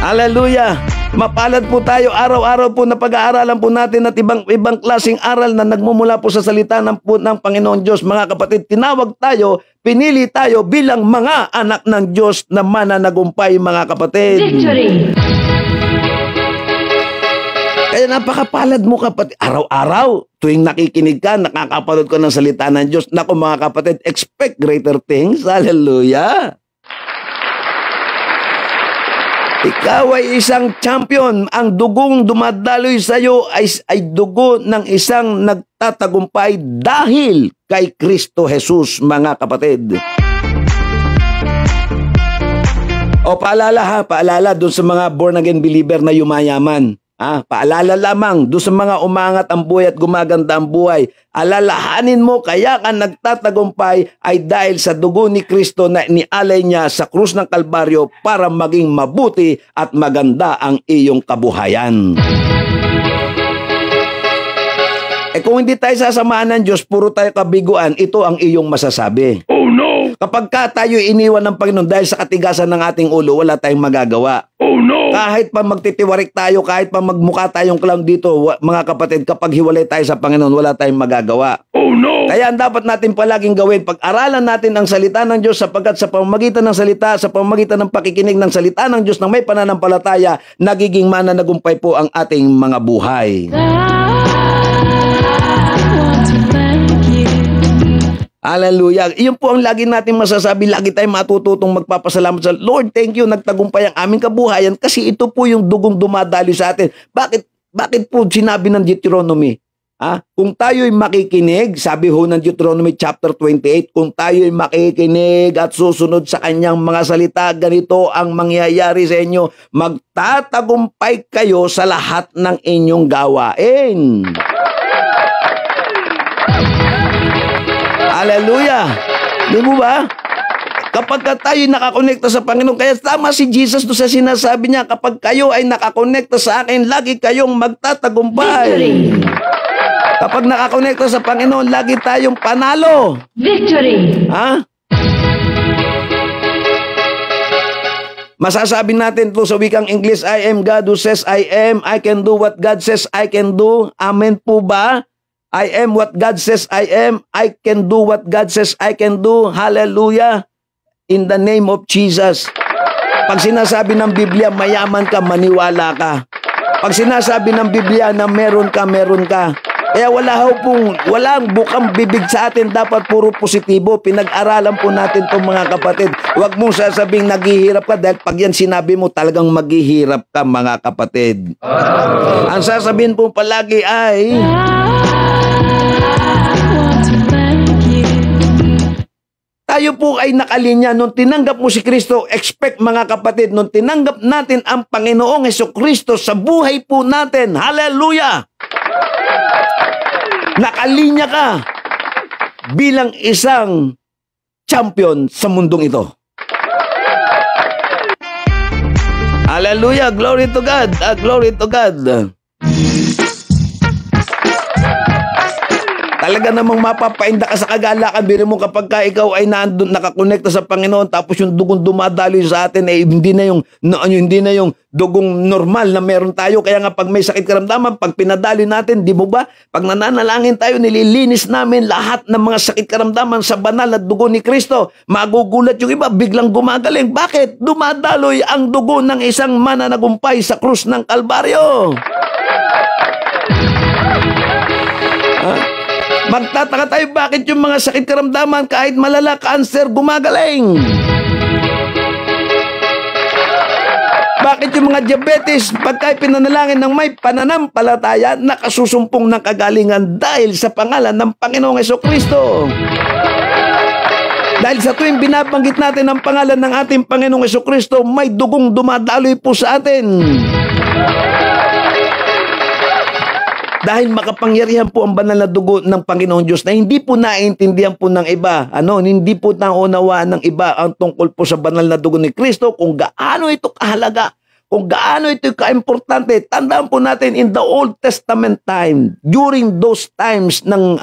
Speaker 2: Hallelujah! Mapalad po tayo, araw-araw po na pag-aaralan po natin at ibang klaseng aral na nagmumula po sa salita ng Panginoon Diyos. Mga kapatid, tinawag tayo, pinili tayo bilang mga anak ng Diyos na mananagumpay, mga kapatid.
Speaker 3: Victory!
Speaker 2: Kaya Kaya napakapalad mo kapatid. Araw-araw, tuwing nakikinig ka, nakakapanood ka ng salita ng Diyos. Naku mga kapatid, expect greater things. Hallelujah! Ikaw ay isang champion. Ang dugong dumadaloy sa iyo ay dugo ng isang nagtatagumpay dahil kay Kristo Jesus, mga kapatid. O paalala doon sa mga born again believer na yumayaman. Paalala lamang doon sa mga umangat ang buhay at gumaganda ang buhay. Alalahanin mo kaya ka nagtatagumpay ay dahil sa dugo ni Kristo na inialay niya sa krus ng Kalbaryo para maging mabuti at maganda ang iyong kabuhayan. Kung hindi tayo sasamahan ng Diyos, puro tayo kabiguan, ito ang iyong masasabi. Oh no! Kapag tayo iniwan ng Panginoon dahil sa katigasan ng ating ulo, wala tayong magagawa. Oh no! Kahit pa magtitiwarik tayo, kahit pa magmukha tayong clown dito, mga kapatid, kapag hiwalay tayo sa Panginoon, wala tayong magagawa. Oh no! Kaya ang dapat natin palaging gawin, pag-aralan natin ang salita ng Diyos sapagkat sa pamamagitan ng salita, sa pamamagitan ng pakikinig ng salita ng Diyos na may pananampalataya, nagiging mananagumpay po ang ating mga buhay. Hallelujah. Iyon po ang lagi natin masasabi. Lagi tayong matututong magpapasalamat sa Lord. Thank you. Nagtagumpay ang aming kabuhayan kasi ito po yung dugong dumadaloy sa atin. Bakit po sinabi ng Deuteronomy? Kung tayo'y makikinig, sabi ho ng Deuteronomy chapter 28, kung tayo'y makikinig at susunod sa kanyang mga salita, ganito ang mangyayari sa inyo. Magtatagumpay kayo sa lahat ng inyong gawain. Hallelujah! Di mo ba? Kapag tayo nakakonekta sa Panginoon, kaya tama si Jesus doon sa sinasabi niya, kapag kayo ay nakakonekta sa akin, lagi kayong magtatagumpay. Victory! Kapag nakakonekta sa Panginoon, lagi tayong panalo. Victory! Masasabi natin to sa wikang English, I am God who says I am. I can do what God says I can do. Amen po ba? I am what God says I am. I can do what God says I can do. Hallelujah. In the name of Jesus. Pag sinasabi ng Biblia, mayaman ka, maniwala ka. Pag sinasabi ng Biblia na meron ka, meron ka. Kaya walang bukang bibig sa atin. Dapat puro positibo. Pinag-aralan po natin itong mga kapatid. Huwag mong sasabing naghihirap ka dahil pag yan sinabi mo, talagang maghihirap ka, mga kapatid. Ang sasabihin po palagi ay... Tayo po ay nakalinya. Nung tinanggap mo si Kristo, expect mga kapatid, nung tinanggap natin ang Panginoong Jesucristo sa buhay po natin, hallelujah! Nakalinya ka bilang isang champion sa mundong ito. Hallelujah! Glory to God! Glory to God! Talaga namang mapapainda ka sa kagalakan. Biro mo kapag ka ikaw ay nakakonekta sa Panginoon tapos yung dugong dumadaloy sa atin hindi na yung dugong normal na meron tayo. Kaya nga pag may sakit karamdaman, pag pinadaloy natin, di mo ba? Pag nananalangin tayo, nililinis namin lahat ng mga sakit karamdaman sa banal at dugo ni Kristo. Magugulat yung iba, biglang gumagaling. Bakit? Dumadaloy ang dugo ng isang mananagumpay sa krus ng Kalbaryo. Magtataka tayo bakit yung mga sakit karamdaman kahit malala, cancer, gumagaling. Bakit yung mga diabetes pagka pinanalangin ng may pananampalataya nakasusumpong ng kagalingan dahil sa pangalan ng Panginoong Jesucristo. Dahil sa tuwing binabanggit natin ang pangalan ng ating Panginoong Jesucristo, may dugong dumadaloy po sa atin. Dahil makapangyarihan po ang banal na dugo ng Panginoon Diyos na hindi po naiintindihan po ng iba. Hindi po naunawaan ng iba ang tungkol po sa banal na dugo ni Kristo, kung gaano ito kahalaga, kung gaano ito kaimportante. Tandaan po natin in the Old Testament time, during those times ng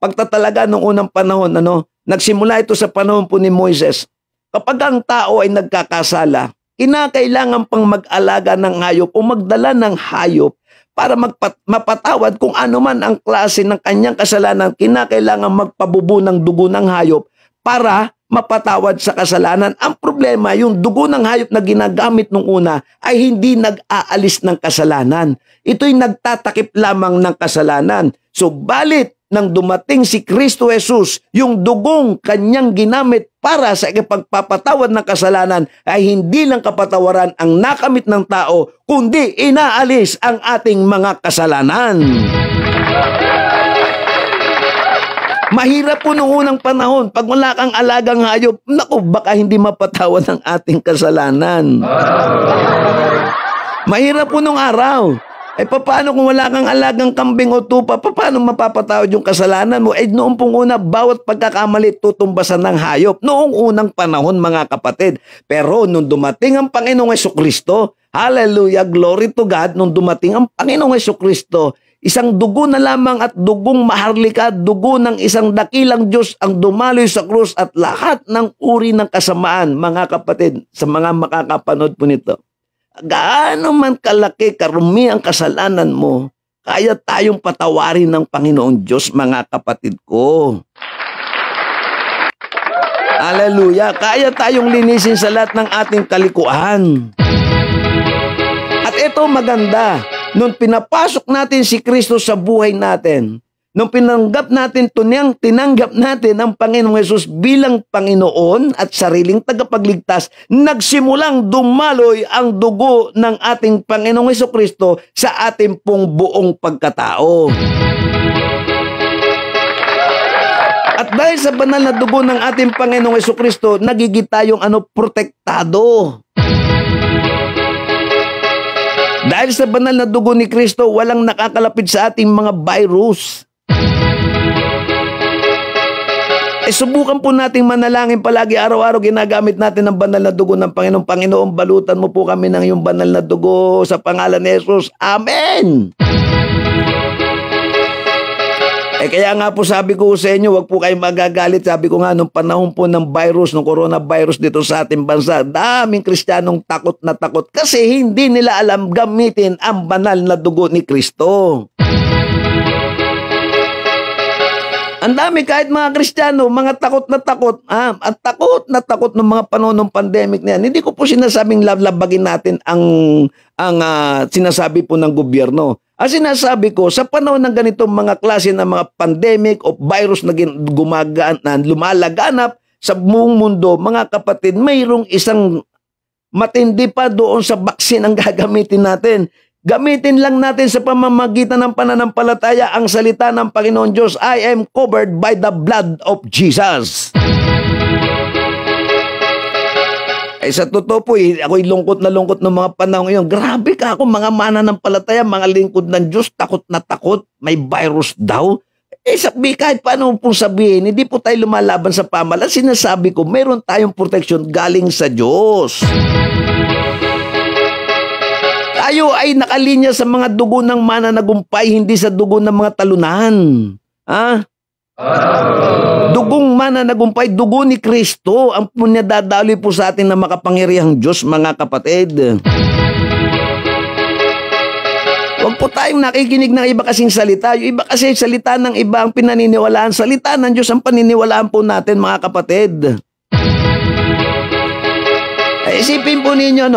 Speaker 2: pagtatalaga ng unang panahon, nagsimula ito sa panahon po ni Moises. Kapag ang tao ay nagkakasala, kinakailangan pang mag-alaga ng hayop o magdala ng hayop para mapatawad kung ano man ang klase ng kanyang kasalanan. Kinakailangan magpabubo ng dugo ng hayop para mapatawad sa kasalanan. Ang problema, yung dugo ng hayop na ginagamit nung una ay hindi nag-aalis ng kasalanan. Ito'y nagtatakip lamang ng kasalanan. So, balit nang dumating si Kristo Jesus, yung dugong kanyang ginamit para sa ikapagpapatawad ng kasalanan ay hindi lang kapatawaran ang nakamit ng tao, kundi inaalis ang ating mga kasalanan. Mahirap po noong unang panahon, pag wala kang alagang hayop, naku, baka hindi mapatawad ang ating kasalanan. Mahirap po noong araw. Paano kung wala kang alagang kambing o tupa, paano mapapatawad yung kasalanan mo? Noong pong una, bawat pagkakamali tutumbasan ng hayop. Noong unang panahon, mga kapatid. Pero nung dumating ang Panginoong Jesucristo, hallelujah, glory to God, nung dumating ang Panginoong Jesucristo, isang dugo na lamang at dugong maharlika, dugo ng isang dakilang Diyos ang dumaloy sa krus at lahat ng uri ng kasamaan, mga kapatid, sa mga makakapanood po nito. Gaano man kalaki, karumi ang kasalanan mo, kaya tayong patawarin ng Panginoong Diyos, mga kapatid ko. Hallelujah! Kaya tayong linisin sa lahat ng ating kalikuan. At ito maganda, nung pinapasok natin si Kristo sa buhay natin, nung tinanggap natin ang Panginoong Hesus bilang Panginoon at sariling tagapagligtas, nagsimulang dumaloy ang dugo ng ating Panginoong Hesukristo sa ating pong buong pagkatao. At dahil sa banal na dugo ng ating Panginoong Hesukristo, nagiging tayong protektado. Dahil sa banal na dugo ni Kristo, walang nakakalapit sa ating mga virus. Subukan po nating manalangin palagi araw-araw, ginamit natin ang banal na dugo ng Panginoon. Panginoon, balutan mo po kami ng iyong banal na dugo sa pangalan ni Jesus. Amen! Kaya nga po sabi ko sa inyo, wag po kayong magagalit. Sabi ko nga, nung panahon po ng virus, ng coronavirus dito sa ating bansa, daming Kristiyanong takot na takot kasi hindi nila alam gamitin ang banal na dugo ni Kristo. Ang dami, kahit mga Kristiyano, mga takot na takot. At takot na takot ng mga panahon ng pandemic na yan. Hindi ko po sinasabing labagin natin ang sinasabi po ng gobyerno. Ang sinasabi ko, sa panahon ng ganitong mga klase ng mga pandemic o virus na lumalaganap sa buong mundo, mga kapatid, mayroong isang matindi pa doon sa baksin ang gagamitin natin. Gamitin lang natin sa pamamagitan ng pananampalataya ang salita ng Panginoon Diyos, I am covered by the blood of Jesus. Sa totoo po, ako'y lungkot na lungkot ng mga panahon ngayon. Grabe ka ako, mga mananampalataya, mga lingkod ng Diyos, takot na takot, may virus daw. Sabi, kahit paano pong sabihin, hindi po tayo lumalaban sa pamahalaan. Sinasabi ko, meron tayong protection galing sa Diyos. Tayo ay nakalinya sa mga dugo ng mananagumpay, hindi sa dugo ng mga talunan. Dugong mananagumpay, dugo ni Kristo, ang punyadadaloy po sa atin na makapangyarihang Diyos, mga kapatid. Huwag po tayong nakikinig ng iba kasing salita. Yung iba kasi salita ng iba ang pinaniniwalaan. Salita ng Diyos ang paniniwalaan po natin, mga kapatid. Isipin po ninyo,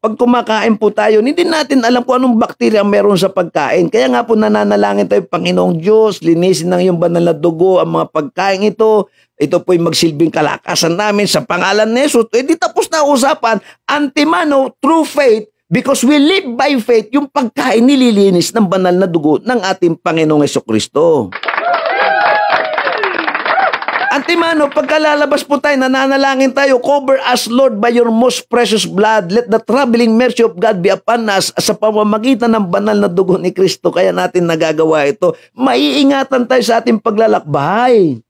Speaker 2: pag kumakain po tayo, hindi natin alam kung anong bakterya meron sa pagkain. Kaya nga po nananalangin tayo, Panginoong Diyos, linisin ng iyong banal na dugo ang mga pagkain ito. Ito po'y magsilbing kalakasan namin sa pangalan ni Jesus. Di tapos na usapan, antemano, through faith, because we live by faith, yung pagkain nililinis ng banal na dugo ng ating Panginoong Hesukristo. Antimano, pagkalalabas po tayo, nananalangin tayo, cover us, Lord, by your most precious blood. Let the troubling mercy of God be upon us sa pamamagitan ng banal na dugo ni Kristo. Kaya natin nagagawa ito. Maiingatan tayo sa ating paglalakbay.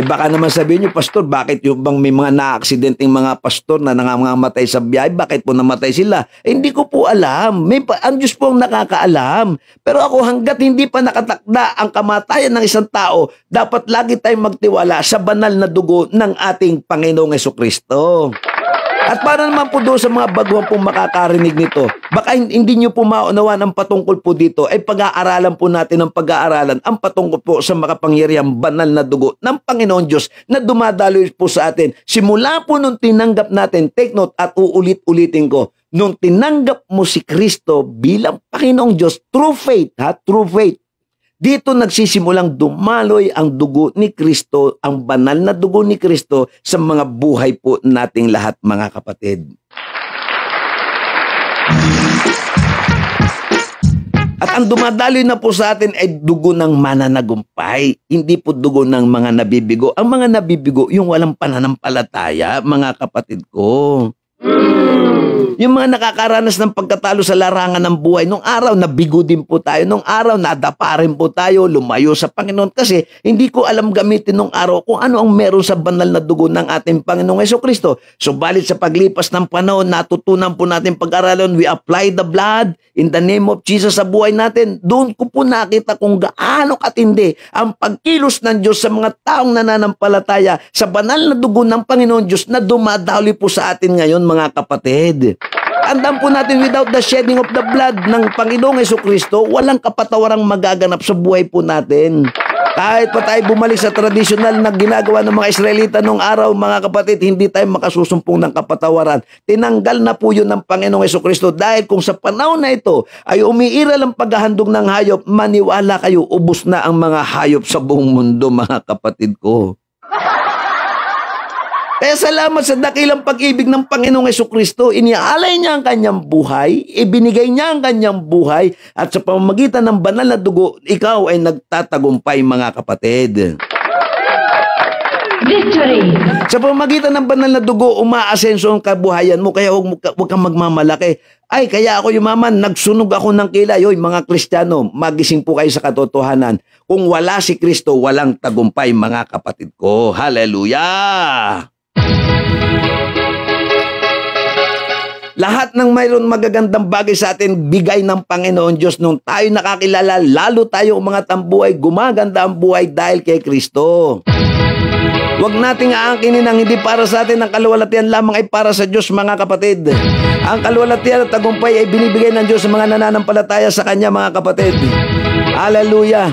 Speaker 2: Baka naman sabihin nyo, Pastor, bakit yung bang may mga na-aksidenteng mga pastor na nangangamatay sa biyahe? Bakit po namatay sila? Hindi ko po alam. Ang Diyos po ang nakakaalam. Pero ako, hanggat hindi pa nakatakda ang kamatayan ng isang tao, dapat lagi tayong magtiwala sa banal na dugo ng ating Panginoong Hesukristo. At para naman po doon sa mga baguhan pong makakarinig nito, baka hindi nyo po maunawan ang patungkol po dito, ay pag-aaralan po natin ang pag-aaralan ang patungkol po sa makapangyarihang banal na dugo ng Panginoon Diyos na dumadaloy po sa atin. Simula po nung tinanggap natin, take note at uulit-ulitin ko, nung tinanggap mo si Kristo bilang Panginoong Diyos, true faith, true faith, dito nagsisimulang dumaloy ang dugo ni Kristo, ang banal na dugo ni Kristo sa mga buhay po nating lahat, mga kapatid. At ang dumadaloy na po sa atin ay dugo ng mananagumpay, hindi po dugo ng mga nabibigo. Ang mga nabibigo, yung walang pananampalataya, mga kapatid ko. Yung mga nakakaranas ng pagkatalo sa larangan ng buhay, nung araw nabigo din po tayo, nung araw nadapa rin po tayo, lumayo sa Panginoon kasi hindi ko alam gamitin nung araw kung ano ang meron sa banal na dugo ng ating Panginoong Jesucristo. Subalit sa paglipas ng panahon, natutunan po natin pag-aralan, we apply the blood in the name of Jesus sa buhay natin. Doon ko po nakita kung gaano katindi ang pagkilos ng Diyos sa mga taong nananampalataya sa banal na dugo ng Panginoon Diyos na dumadaloy po sa atin ngayon, mga kapatid. Tandaan po natin, without the shedding of the blood ng Panginoong Jesucristo, walang kapatawarang magaganap sa buhay po natin. Kahit pa tayo bumalik sa tradisyonal na ginagawa ng mga Israelita noong araw, mga kapatid, hindi tayo makasusumpong ng kapatawaran. Tinanggal na po yun ng Panginoong Jesucristo dahil kung sa panahon na ito ay umiiral ang paghahandog ng hayop, maniwala kayo, ubos na ang mga hayop sa buong mundo, mga kapatid ko. Kaya salamat sa dakilang pag-ibig ng Panginoong Jesucristo, inialay niya ang kanyang buhay, ibinigay niya ang kanyang buhay, at sa pamamagitan ng banal na dugo, ikaw ay nagtatagumpay, mga kapatid.
Speaker 3: Victory!
Speaker 2: Sa pamamagitan ng banal na dugo, umaasenso ang kabuhayan mo, kaya huwag kang magmamalaki. Ay, kaya ako yumaman, nagsunog ako ng kilay. Oy, mga Kristiyano, magising po kayo sa katotohanan. Kung wala si Kristo, walang tagumpay, mga kapatid ko. Hallelujah! Lahat ng mayroon magagandang bagay sa atin, bigay ng Panginoon Diyos. Nung tayo nakakilala, lalo tayo umangat ang buhay, gumaganda ang buhay dahil kay Kristo. Huwag nating aangkinin ang hindi para sa atin, ang kaluwalhatian lamang ay para sa Diyos, mga kapatid. Ang kaluwalhatian at tagumpay ay binibigay ng Diyos sa mga nananampalataya sa Kanya, mga kapatid. Hallelujah!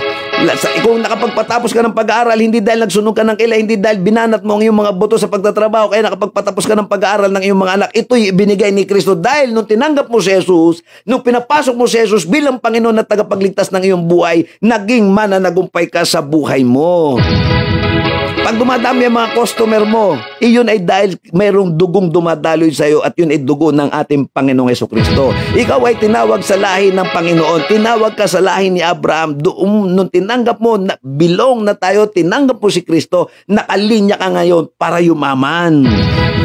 Speaker 2: Kung nakapagpatapos ka ng pag-aaral, hindi dahil nagsunog ka ng kilay, hindi dahil binanat mo ang iyong mga buto sa pagtatrabaho, kaya nakapagpatapos ka ng pag-aaral ng iyong mga anak, ito'y ibinigay ni Kristo dahil nung tinanggap mo si Jesus, nung pinapasok mo si Jesus bilang Panginoon at tagapagligtas ng iyong buhay, naging mananagumpay ka sa buhay mo. Pag dumadami ang mga customer mo, iyon ay dahil mayroong dugong dumadaloy sa iyo at yun ay dugo ng ating Panginoong Jesucristo. Ikaw ay tinawag sa lahi ng Panginoon. Tinawag ka sa lahi ni Abraham. Nung tinanggap mo, bilong na tayo, tinanggap mo si Kristo, nakalinya ka ngayon para yumaman.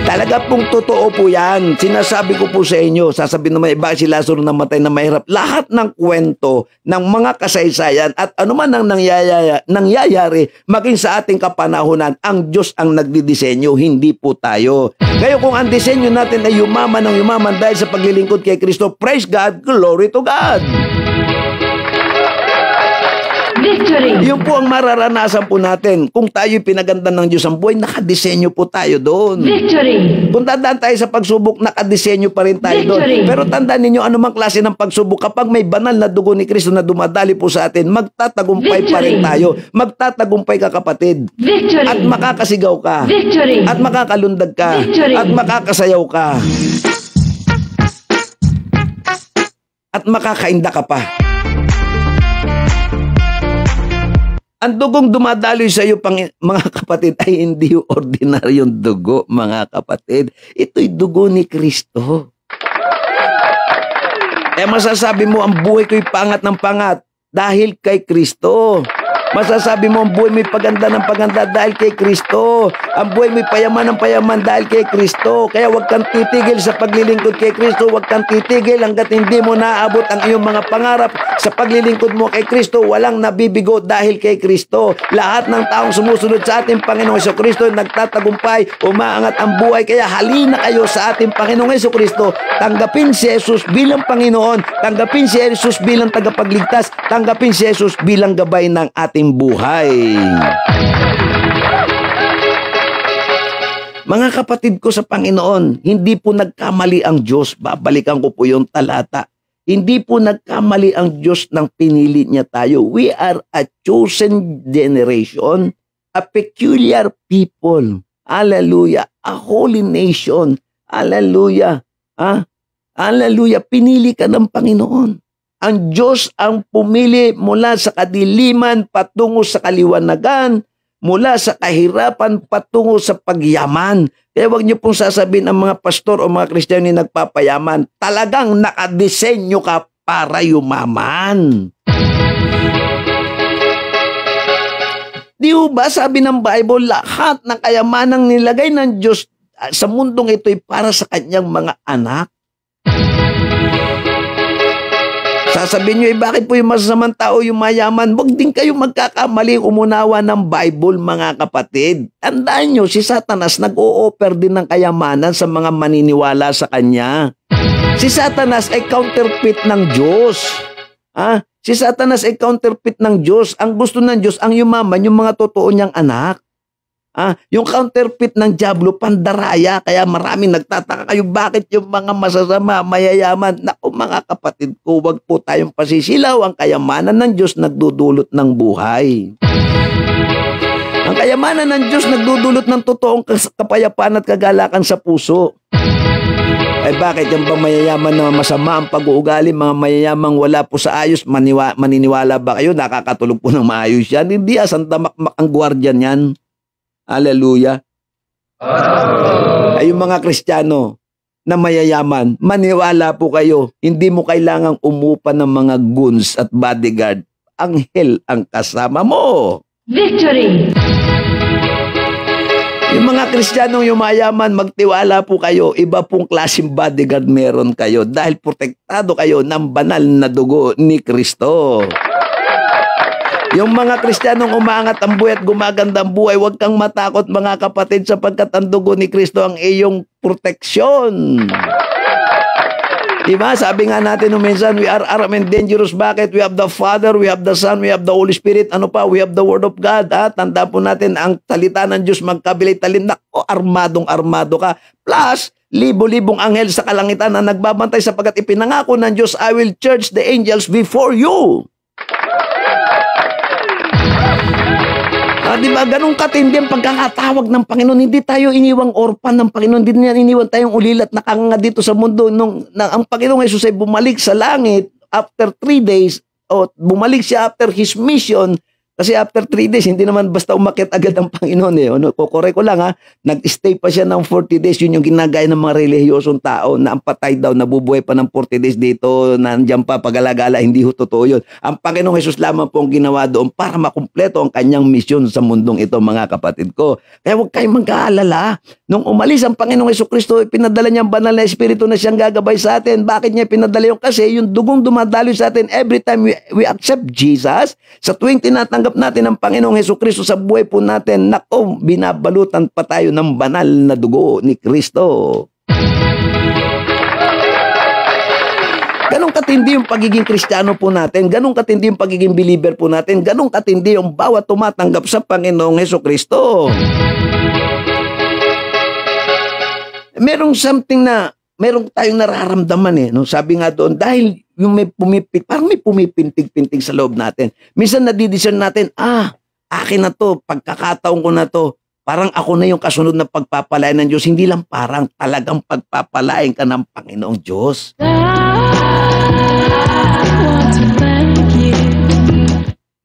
Speaker 2: Talaga pong totoo po yan. Sinasabi ko po sa inyo, sasabihin naman iba si Lazaro namatay na mahirap. Lahat ng kwento ng mga kasaysayan at anuman ang nangyayari maging sa ating kapanahunan, ang Diyos ang nagdidisenyo, hindi po tayo. Kaya kung ang disenyo natin ay yumaman ng yumaman dahil sa paglilingkod kay Kristo, praise God, glory to God.
Speaker 3: Victory!
Speaker 2: Yun po ang mararanasan po natin. Kung tayo'y pinaganda ng Diyos ang buhay, nakadisenyo po tayo doon.
Speaker 3: Victory!
Speaker 2: Kung tandaan tayo sa pagsubok, nakadisenyo pa rin tayo doon. Pero tandaan ninyo, anumang klase ng pagsubok, kapag may banal na dugo ni Kristo na dumadali po sa atin, magtatagumpay pa rin tayo. Magtatagumpay ka, kapatid.
Speaker 3: Victory!
Speaker 2: At makakasigaw ka.
Speaker 3: Victory!
Speaker 2: At makakalundag ka.
Speaker 3: Victory!
Speaker 2: At makakasayaw ka. At makakainda ka pa. Ang dugong dumadaloy sa iyo, mga kapatid, ay hindi ordinaryong dugo, mga kapatid. Ito'y dugo ni Kristo. Kaya masasabi mo, ang buhay ko'y pangat ng pangat dahil kay Kristo. Masasabi mo, ang buhay mo'y paganda ng paganda dahil kay Kristo. Ang buhay mo'y payaman ng payaman dahil kay Kristo. Kaya huwag kang titigil sa paglilingkod kay Kristo. Huwag kang titigil hanggat hindi mo naaabot ang iyong mga pangarap sa paglilingkod mo kay Kristo. Walang nabibigo dahil kay Kristo. Lahat ng taong sumusunod sa ating Panginoong Jesucristo nagtatagumpay, umaangat ang buhay. Kaya halina kayo sa ating Panginoong Jesucristo. Tanggapin si Jesus bilang Panginoon. Tanggapin si Jesus bilang tagapagligtas. Tanggapin si Jesus bilang gabay ng ating buhay. Mga kapatid ko sa Panginoon, hindi po nagkamali ang Diyos. Babalikan ko po yung talata. Hindi po nagkamali ang Diyos nang pinili niya tayo. We are a chosen generation, a peculiar people. Hallelujah. A holy nation. Hallelujah. Hallelujah. Pinili ka ng Panginoon. Ang Diyos ang pumili mula sa kadiliman patungo sa kaliwanagan, mula sa kahirapan patungo sa pagyaman. Kaya huwag niyo pong sasabihin ang mga pastor o mga Kristiyano na nagpapayaman, talagang nakadesenyo ka para yumaman. Di ba sabi ng Bible, lahat ng kayamanang nilagay ng Diyos sa mundong ito ay para sa kanyang mga anak? Sasabihin nyo, bakit po yung masasamang tao yung mayaman? Huwag din kayo magkakamali umunawa ng Bible, mga kapatid. Tandaan nyo, si Satanas nag-o-offer din ng kayamanan sa mga maniniwala sa kanya. Si Satanas ay counterfeit ng Diyos. Si Satanas ay counterfeit ng Diyos. Ang gusto ng Diyos, ang yumaman, yung mga totoo niyang anak. Yung counterfeit ng diablo, pandaraya. Kaya maraming nagtataka kayo, bakit yung mga masasama, mayayaman? Naku mga kapatid ko, wag po tayong pasisilaw. Ang kayamanan ng Diyos nagdudulot ng buhay. Ang kayamanan ng Diyos nagdudulot ng totoong kapayapaan at kagalakan sa puso. Ay bakit yung bang mayayaman na masama ang pag-uugali, mga mayayamang wala po sa ayos, maniniwala ba kayo? Nakakatulog po ng maayos yan? Hindi, santamakmak ang gwardiyan yan. Hallelujah. Ay yung mga Kristiyano na mayayaman, maniwala po kayo, hindi mo kailangang umupa ng mga goons at bodyguard. Anghel ang kasama mo.
Speaker 3: Victory!
Speaker 2: Yung mga Kristiyanong yumayaman, magtiwala po kayo, iba pong klaseng bodyguard meron kayo dahil protektado kayo ng banal na dugo ni Kristo. Yung mga Kristiyanong umangat ang buhay at gumaganda ang buhay, huwag kang matakot mga kapatid sapagkat ang dugo ni Kristo ang iyong proteksyon. Diba? Sabi nga natin minsan, we are armed and dangerous. Bakit? We have the Father, we have the Son, we have the Holy Spirit. Ano pa? We have the Word of God. Tanda po natin, ang salita ng Diyos magkabilay talindak o armadong-armado ka. Plus, libo-libong anghel sa kalangitan na nagbabantay sapagkat ipinangako ng Diyos, I will charge the angels before you. Diba? Ganun katindi ang pagkakatawag ng Panginoon. Hindi tayo iniwang orphan ng Panginoon. Hindi niya iniwan tayong ulilat na nakanganga dito sa mundo. Ang Panginoong Jesus ay bumalik sa langit after 3 days, o bumalik siya after His mission. Kasi after 3 days, hindi naman basta umakyat agad ang Panginoon. Kukorek ko lang nag-stay pa siya ng 40 days. Yun yung ginagaya ng mga relihiyosong tao na ang patay daw, nabubuhay pa ng 40 days dito, nandiyan pa, pag-alagala, hindi ho totoo yun. Ang Panginoong Jesus lamang po ang ginawa doon para makumpleto ang kanyang misyon sa mundong ito, mga kapatid ko. Kaya huwag kayong mag-aalala. Nung umalis ang Panginoong Jesucristo, pinadala niya ang banal na Espiritu na siyang gagabay sa atin. Bakit niya pinadala yun? Kasi yung dugong dumadaloy sa atin every time we accept Jesus, sa tuwing tinatanggap natin ang Panginoong Jesucristo sa buhay po natin, nako, binabalutan pa tayo ng banal na dugo ni Kristo. Ganong katindi yung pagiging Kristiyano po natin, ganong katindi yung pagiging believer po natin, ganong katindi yung bawat tumatanggap sa Panginoong Jesucristo. Merong something na, merong tayong nararamdaman no? Sabi nga doon, dahil yung parang may pumipintig-pintig sa loob natin. Minsan nadidiscern natin, akin na to, pagkakataon ko na to, parang ako na yung kasunod na pagpapalain ng Diyos. Hindi lang parang, talagang pagpapalain ka ng Panginoong Diyos.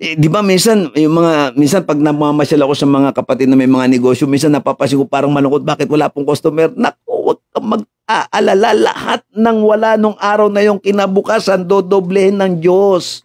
Speaker 2: Di ba minsan pag namamasyal ako sa mga kapatid na may mga negosyo, minsan napapasin ko parang malungkot, bakit wala pong customer? Naku, huwag kang mag-aalala, lahat ng wala nung araw na yung kinabukasan, dodoblehin ng Diyos.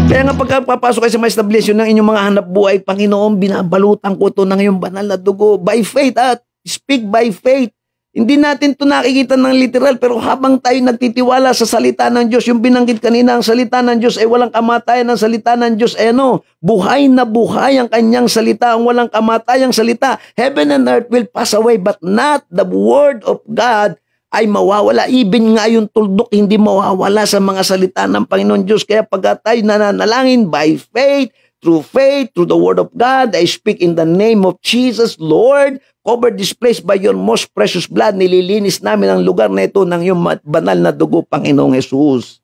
Speaker 2: Kaya nga pagkapapasok kayo sa mga establishment ng inyong mga hanap buhay, Panginoon, binabalutan ko ito ng iyong banal na dugo. By faith, speak by faith. Hindi natin ito nakikita ng literal, pero habang tayo nagtitiwala sa salita ng Diyos, yung binanggit kanina, ang salita ng Diyos ay walang kamatayan. Ang salita ng Diyos ay buhay na buhay ang kanyang salita, ang walang kamatayang salita. Heaven and earth will pass away, but not the word of God ay mawawala. Even nga yung tuldok, hindi mawawala sa mga salita ng Panginoon Diyos. Kaya pag tayo nananalangin by faith, through faith, through the Word of God. I speak in the name of Jesus, Lord. Cover this place by your most precious blood. Nililinis namin ang lugar na ito ng iyong banal na dugo, Panginoong Jesus.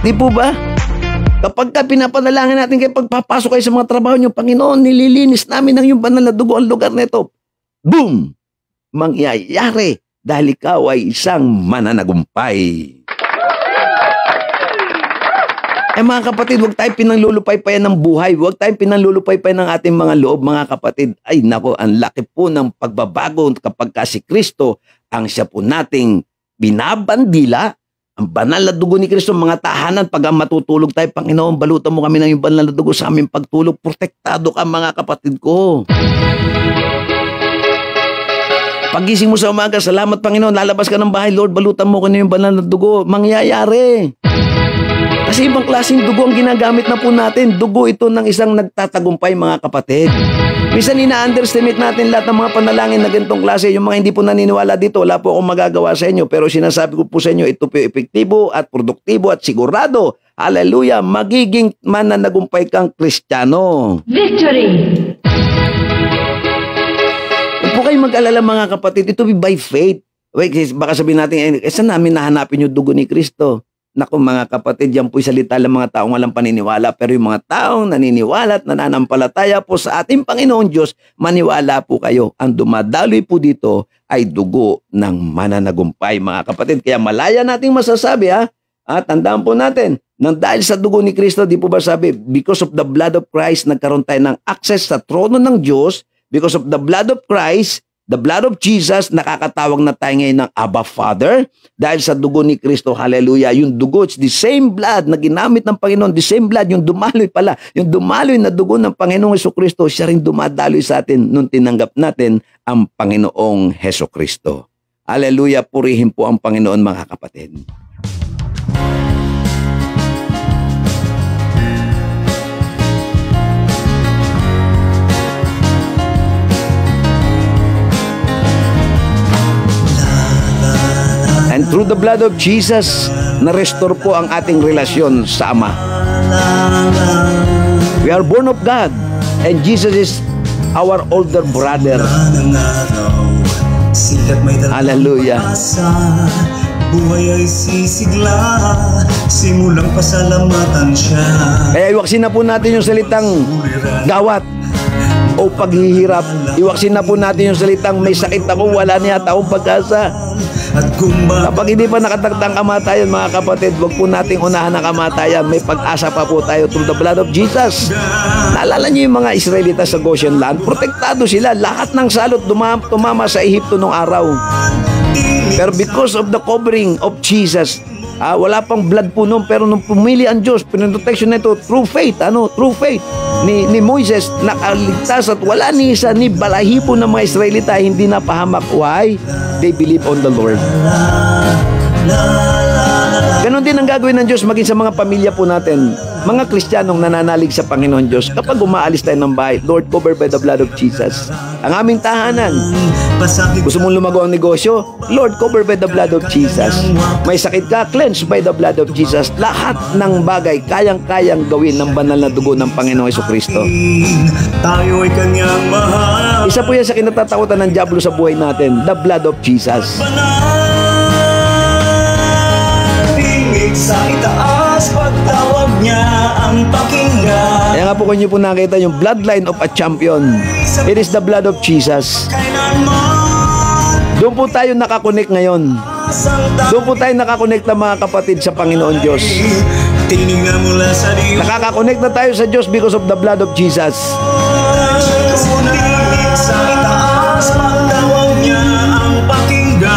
Speaker 2: Di po ba? Kapag ka pinapanalangin natin kayo, pagpapasok kayo sa mga trabaho niyo, Panginoon, nililinis namin ang iyong banal na dugo ang lugar na ito. Boom! Mangyayari dahil ikaw ay isang mananagumpay. Mga kapatid, huwag tayong pinanlulupaypayan ng buhay. Huwag tayong pinanlulupaypayan ng ating mga loob, mga kapatid. Ay nako, ang laki po ng pagbabago kapag ka si Kristo ang siya po nating binabandila. Ang banal na dugo ni Kristo, mga tahanan, pag matutulog tayo, Panginoon, balutan mo kami ng yung banal na dugo sa aming pagtulog. Protektado ka, mga kapatid ko. Pagising mo sa umaga, salamat Panginoon, lalabas ka ng bahay, Lord, balutan mo ko na yung banal na dugo. Mangyayari. Kasi ibang klaseng dugo ang ginagamit na po natin. Dugo ito ng isang nagtatagumpay, mga kapatid. Minsan ina-underestimate natin lahat ng mga panalangin na ganitong klase. Yung mga hindi po naniniwala dito, wala po akong magagawa sa inyo. Pero sinasabi ko po sa inyo, ito po epektibo at produktibo at sigurado. Hallelujah! Magiging mananagumpay kang Kristiyano.
Speaker 3: Victory!
Speaker 2: Huwag po kayo mag-alala, mga kapatid. Ito by faith. Wait, baka sabihin natin, saan namin nahanapin yung dugo ni Kristo? Naku mga kapatid, yan po'y salita ng mga taong walang paniniwala. Pero yung mga taong naniniwala at nananampalataya po sa ating Panginoon Diyos, maniwala po kayo. Ang dumadaloy po dito ay dugo ng mananagumpay, mga kapatid. Kaya malaya nating masasabi, ha? At tandaan po natin, nang dahil sa dugo ni Kristo, di po ba sabi, because of the blood of Christ, nagkaroon tayo ng access sa trono ng Diyos. Because of the blood of Christ, the blood of Jesus, nakakatawag na tayo ngayon ng Abba Father. Dahil sa dugo ni Kristo, hallelujah, yung dugo, it's the same blood na ginamit ng Panginoon, the same blood, yung dumaloy pala, yung dumaloy na dugo ng Panginoong Hesukristo, siya rin dumadaloy sa atin nung tinanggap natin ang Panginoong Hesukristo. Hallelujah, purihin po ang Panginoon, mga kapatid. And through the blood of Jesus, na-restore po ang ating relasyon sa Ama. We are born of God, and Jesus is our older brother. Hallelujah.
Speaker 4: Buhay ay sisigla, simulang pasalamatan siya.
Speaker 2: Kaya iwaksin na po natin yung salitang gawat o paghihirap. Iwaksin na po natin yung salitang may sakit ako, wala niya taong pag-asa. Kapag hindi pa nakatagtang kamatayan, mga kapatid, wag po nating unahan ang kamatayan. May pag-asa pa po tayo through the blood of Jesus. Naalala niyo yung mga Israelita sa Goshen land? Protektado sila. Lahat ng salot tumama sa Ehipto nung araw. Pero because of the covering of Jesus, wala pang blood po noon, pero nung pumili ang Diyos, pinoprotection na ito through faith, through faith ni Moises, nakaligtas at wala ni isa ni balahibo ng mga Israelita hindi napahamak. Why? They believe on the Lord. Ganon din ang gagawin ng Diyos maging sa mga pamilya po natin, mga Kristiyanong nananalig sa Panginoon Diyos. Kapag umaalis tayo ng bahay, Lord, covered by the blood of Jesus. Ang aming tahanan, gusto mong lumago ang negosyo, Lord, covered by the blood of Jesus. May sakit ka, cleansed by the blood of Jesus. Lahat ng bagay, kayang-kayang gawin ng banal na dugo ng Panginoong Hesukristo.
Speaker 4: Tayo ay kanyang mahal.
Speaker 2: Isa po yan sa kinatatakutan ng dyablo sa buhay natin, the blood of Jesus.
Speaker 4: Sa itaas, pagtawag niya ang pakinggan.
Speaker 2: Kaya nga po kung niyo po nakita yung bloodline of a champion, it is the blood of Jesus. Doon po tayo nakakonect ngayon. Doon po tayo nakakonect na mga kapatid sa Panginoon Diyos. Nakakakonect na tayo sa Diyos because of the blood of Jesus.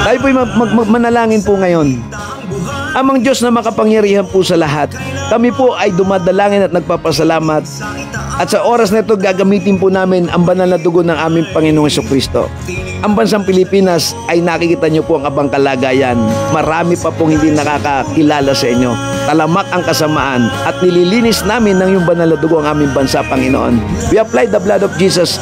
Speaker 2: Tayo po manalangin po ngayon. Amang Diyos na makapangyarihan po sa lahat, kami po ay dumadalangin at nagpapasalamat. At sa oras na ito, gagamitin po namin ang banal na dugo ng aming Panginoong Hesukristo. Ang bansang Pilipinas ay nakikita niyo po ang abang kalagayan. Marami pa pong hindi nakakakilala sa inyo. Talamak ang kasamaan at nililinis namin ng yung banal na dugo ang aming bansa, Panginoon. We apply the blood of Jesus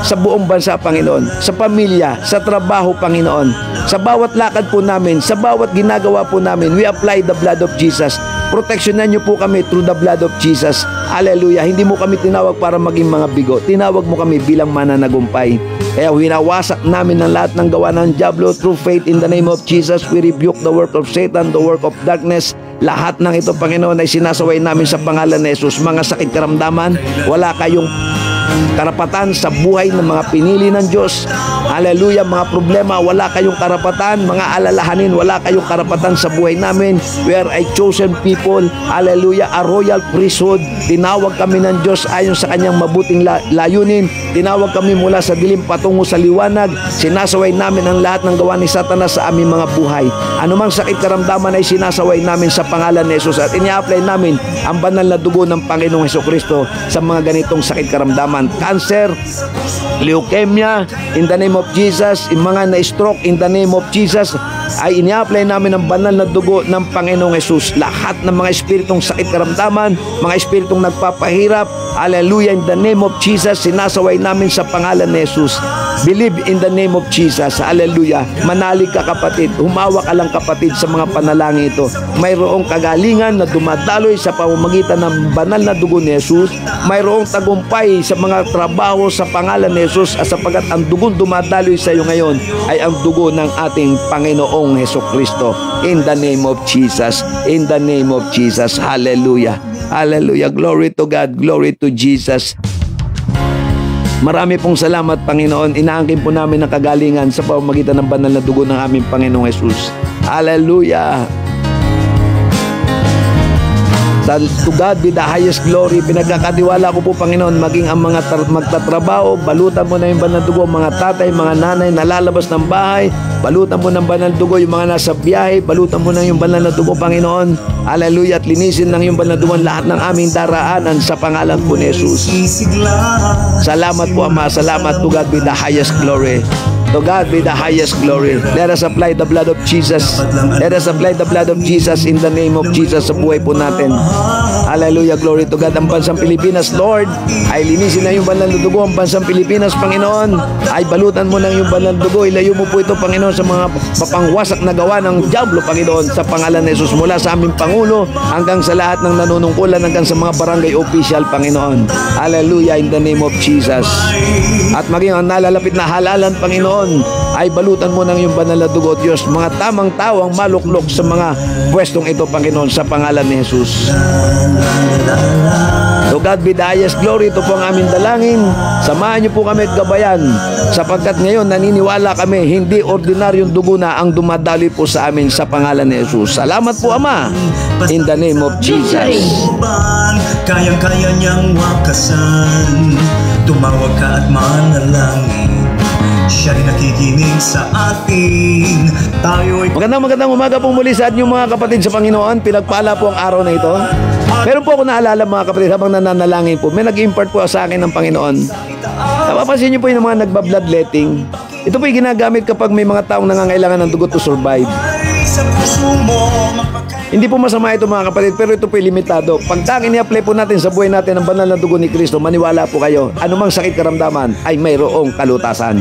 Speaker 2: sa buong bansa, Panginoon, sa pamilya, sa trabaho, Panginoon, Sa bawat lakad po namin, sa bawat ginagawa po namin, we apply the blood of Jesus. Proteksyonan niyo po kami through the blood of Jesus. Hallelujah. Hindi mo kami tinawag para maging mga bigo. Tinawag mo kami bilang mananagumpay. Kaya winawasak namin ang lahat ng gawa ng diablo through faith in the name of Jesus. We rebuke the work of Satan, the work of darkness. Lahat ng ito, Panginoon, ay sinasaway namin sa pangalan ni Jesus. Mga sakit karamdaman, wala kayong karapatan sa buhay ng mga pinili ng Diyos. Hallelujah. Mga problema, wala kayong karapatan. Mga alalahanin, wala kayong karapatan sa buhay namin. We are a chosen people. Hallelujah. A royal priesthood. Tinawag kami ng Diyos ayon sa kanyang mabuting layunin. Tinawag kami mula sa dilim patungo sa liwanag. Sinasaway namin ang lahat ng gawa ni Satanas sa aming mga buhay. Anumang sakit karamdaman ay sinasaway namin sa pangalan ni Jesus at ini-apply namin ang banal na dugo ng Panginoong Hesukristo sa mga ganitong sakit karamdaman. Cancer, leukemia, in the name of Jesus, yung mga na-stroke, in the name of Jesus, ay ini-apply namin ang banal na dugo ng Panginoong Jesus. Lahat ng mga espiritong sakit karamdaman, mga espiritong nagpapahirap, hallelujah, in the name of Jesus, sinasaway namin sa pangalan ni Jesus. Believe in the name of Jesus, hallelujah. Manalig ka, kapatid, humawa ka lang, kapatid, sa mga panalangin ito. Mayroong kagalingan na dumadaloy sa pamamagitan ng banal na dugo ni Jesus. Mayroong tagumpay sa mga trabaho sa pangalan ni Jesus, at sapagkat ang dugong dumadaloy sa iyo ngayon ay ang dugo ng ating Panginoong Hesukristo. In the name of Jesus, in the name of Jesus, hallelujah, hallelujah, glory to God, glory to Jesus. Marami pong salamat, Panginoon. Inaangkin po namin ang kagalingan sa pamamagitan ng banal na dugo ng aming Panginoong Jesus. Hallelujah. To God be the highest glory. Pinagkakatiwala ko po, Panginoon, maging ang mga magtatrabaho, balutan mo na yung banal dugo, mga tatay, mga nanay, nalalabas ng bahay, balutan mo ng banal dugo yung mga nasa biyahe, balutan mo na yung banal na dugo, Panginoon. Hallelujah. At linisin ng yung banal na dugo lahat ng aming daraanan sa pangalan po ni Jesus. Salamat po, Ama. Salamat. To God be the highest glory. To God be the highest glory. Let us apply the blood of Jesus. Let us apply the blood of Jesus in the name of Jesus sa buhay po natin. Hallelujah, glory to God. Ang bansang Pilipinas, Lord, ay linisin na yung banal na dugo. Ang bansang Pilipinas, Panginoon, ay balutan mo na yung banal na dugo. Ilayo mo po ito, Panginoon, sa mga papangwasak na gawa ng diablo, Panginoon, sa pangalan ni Jesus, mula sa aming Pangulo hanggang sa lahat ng nanunungkulan, hanggang sa mga barangay official, Panginoon. Hallelujah, in the name of Jesus. At maging ang nalalapit na halalan, Panginoon, ay balutan mo ng iyong banal na dugo, Diyos. Mga tamang tawang maluklok sa mga pwestong ito, Panginoon, sa pangalan ni Jesus. To God be the highest glory. Ito po ang aming dalangin. Samahan niyo po kami at gabayan, sapagkat ngayon naniniwala kami, hindi ordinaryong dugo na ang dumadaloy po sa amin sa pangalan ni Jesus. Salamat po, Ama, in the name of Jesus.
Speaker 4: Kayang-kaya niyang wakasan. Tumawag ka at manalangin. Siya'y nakikinig sa atin. Tayo'y
Speaker 2: Magandang umaga po muli sa inyong mga kapatid sa Panginoon. Pinagpala po ang araw na ito. Meron po ako naalala, mga kapatid, habang nananalangin po, may nag-impart po sa akin ng Panginoon. Napapansin niyo po yung mga nagba-bloodletting. Ito po yung ginagamit kapag may mga taong nangangailangan ng dugo to survive.
Speaker 4: sa puso mo.
Speaker 2: Hindi po masama ito, mga kapatid, pero ito po limitado. Pag i-apply po natin sa buhay natin ang banal na dugo ni Kristo, maniwala po kayo, anumang sakit karamdaman ay mayroong kalutasan.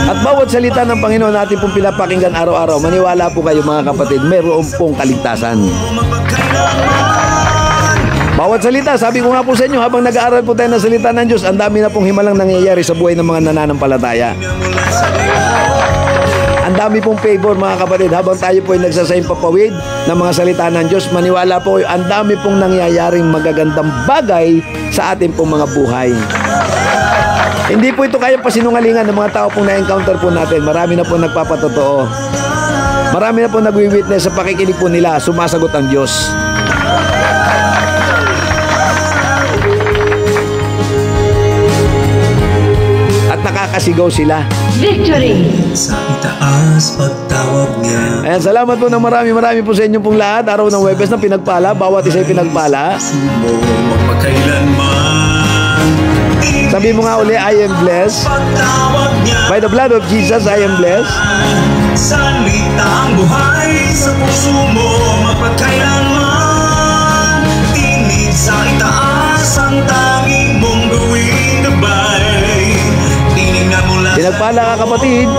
Speaker 2: At bawat salita ng Panginoon natin pong pinapakinggan araw-araw, maniwala po kayo, mga kapatid, mayroong pong kaligtasan. Bawat salita, sabi ko nga po sa inyo, habang nag-aaral po tayo ng salita ng Diyos, ang dami na pong himalang nangyayari sa buhay ng mga nananampalataya. Ang dami pong favor, mga kapatid, habang tayo po ay nagsasayang papawid ng mga salita ng Diyos, maniwala po, ang dami pong nangyayaring magagandang bagay sa ating pong mga buhay. Hindi po ito kaya pasinungalingan ng mga tao pong na-encounter po natin. Marami na po nagpapatotoo. Marami na po nag-witness sa pakikinig po nila, sumasagot ang Diyos. At nakakasigaw sila.
Speaker 3: Victory!
Speaker 4: Sa itaas pagtawag niya.
Speaker 2: Ayan, salamat po ng marami po sa inyo pong lahat. Araw ng Huwebes na pinagpala, bawat isa ay pinagpala.
Speaker 4: Sumo magpakailanman.
Speaker 2: Sabi mo nga uli, I am blessed.
Speaker 4: Pagtawag niya.
Speaker 2: By the blood of Jesus, I am blessed.
Speaker 4: Salita ang buhay sa puso mo magpakailanman. Tinig sa itaas ang tangi mo.
Speaker 2: kapatid.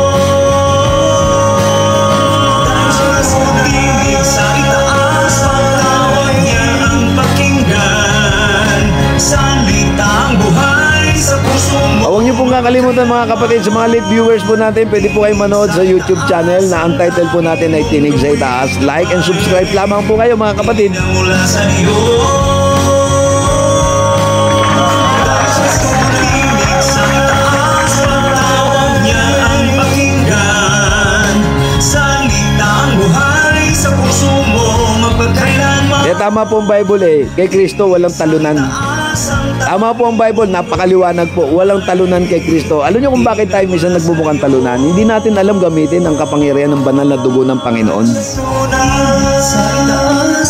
Speaker 4: Sa itaas, pagtawag niya ang pakinggan. Salitang buhay sa puso mo.
Speaker 2: Huwag niyo pong kakalimutan mga kapatid, sa mga late viewers po natin, pwede po kayo manood sa YouTube channel na ang title po natin ay Tinig sa Itaas. Like and subscribe lamang po kayo mga kapatid.
Speaker 4: Mula sa Diyos. Sa itaas, pagtawag niya ang pakinggan. Salitang buhay sa puso mo, magpagkailanman.
Speaker 2: Kaya tama po ang Bible eh, kay Kristo walang talunan. Tama po ang Bible, napakaliwanag po, walang talunan kay Kristo. Alam niyo kung bakit tayo minsan nagbubukang talunan? Hindi natin alam gamitin ang kapangyarihan ng banal na dugo ng Panginoon.
Speaker 4: Sa itaas,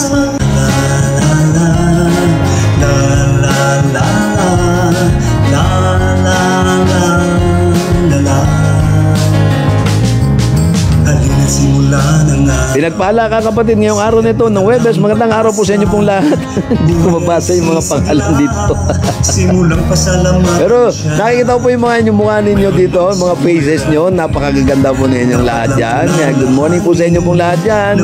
Speaker 4: halina simula ng
Speaker 2: Pinagpala ka kapatid ngayong araw nito ng Huwebes. Magandang araw po sa inyo pong lahat. Hindi ko mabasa yung mga pangalan dito.
Speaker 4: simulang pasalamat.
Speaker 2: Pero nakikita ko po yung mga inyong mukha ninyo dito, mga faces nyo. Napakaganda po ninyong lahat dyan. Good morning po sa inyo pong lahat dyan.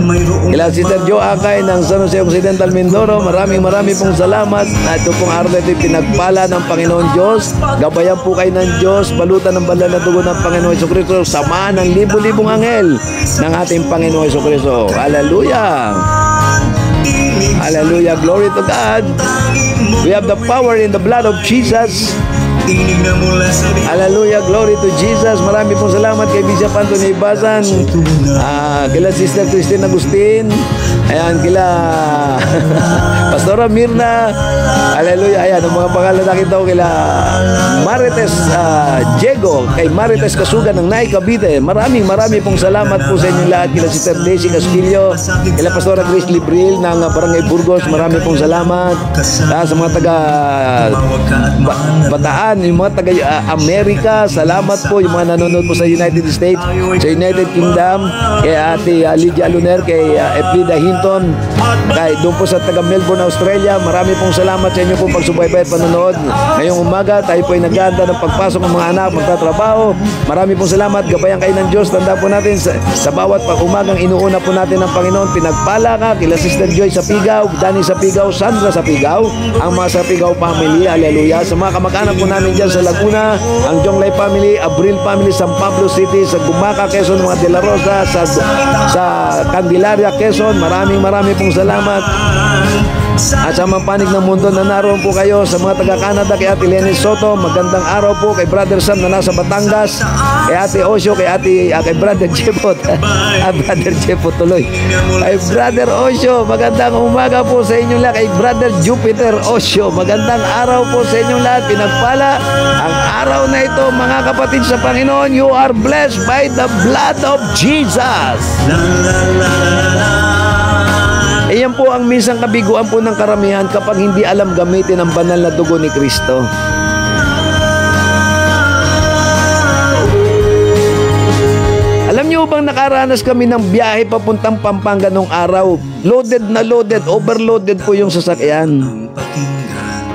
Speaker 2: Kila Sister Joe Akay ng San Jose Occidental Mindoro. Maraming pong salamat. At ito pong araw nito pinagpala ng Panginoon Diyos. Gabayan po kayo ng Diyos. Balutan ng banal na dugo ng Panginoon Jesucristo. Samahan ng libo-libong anghel ng ating Panginoon Jesucristo. Hallelujah! Hallelujah! Glory to God! We have the power in the blood of Jesus.
Speaker 4: Tinig na mula sa Diyos.
Speaker 2: Hallelujah! Glory to Jesus! Marami pong salamat kay Bishop Anthony Ibasan, kila Sister Christine Agustin, ayan, kila Pastora Mirna. Hallelujah! Ayan, ang mga pangalan nakita ko kila Marites Diego, kay Marites Kasugan ng Nay Cavite. Maraming pong salamat po sa inyong lahat. Kila Sister Daisy Castillo, kila Pastora Grace Libril ng Barangay Burgos. Marami pong salamat. Sa mga taga Bataan, yung mga taga Amerika, salamat po. Yung mga nanonood po sa United States, sa United Kingdom, kay Ate Lydia Luner, kay Eplida Hinton, kay doon po sa taga Melbourne, Australia. Marami pong salamat sa inyo po pagsubaybay at panonood. Ngayong umaga, tayo po ay naganda ng pagpasok ng mga anak, magtatrabaho. Marami pong salamat. Gabayan kayo ng Diyos. Tanda po natin sa bawat umagang inuuna po natin ng Panginoon. Pinagpala ka, kila Sister Joy sa Pigaw, Danny sa Pigaw, Sandra sa Pigaw, ang mga sa Pigaw family. Hallelujah. Sa mga kamag-anak po namin dyan sa Laguna, ang Jonglay family, Abril family, San Pablo City, sa Gumaca, Quezon, mga De La Rosa, sa Candelaria, Quezon. Maraming pong salamat. At sa mga panig ng mundo na naroon po kayo, sa mga taga-Canada, kay Ate Lenny Soto, magandang araw po. Kay Brother Sam na nasa Batangas, kay Ate Osho, kay Brother Jepot. Brother Jepot tuloy. Kay Brother Osho, magandang umaga po sa inyong lahat. Kay Brother Jupiter Osho, magandang araw po sa inyong lahat. Pinagpala ang araw na ito, mga kapatid sa Panginoon. You are blessed by the blood of Jesus. Iyan po ang minsan kabiguan po ng karamihan kapag hindi alam gamitin ang banal na dugo ni Kristo. Alam niyo bang nakaranas kami ng biyahe papuntang Pampanga nung araw? Loaded na loaded, overloaded po yung sasakyan.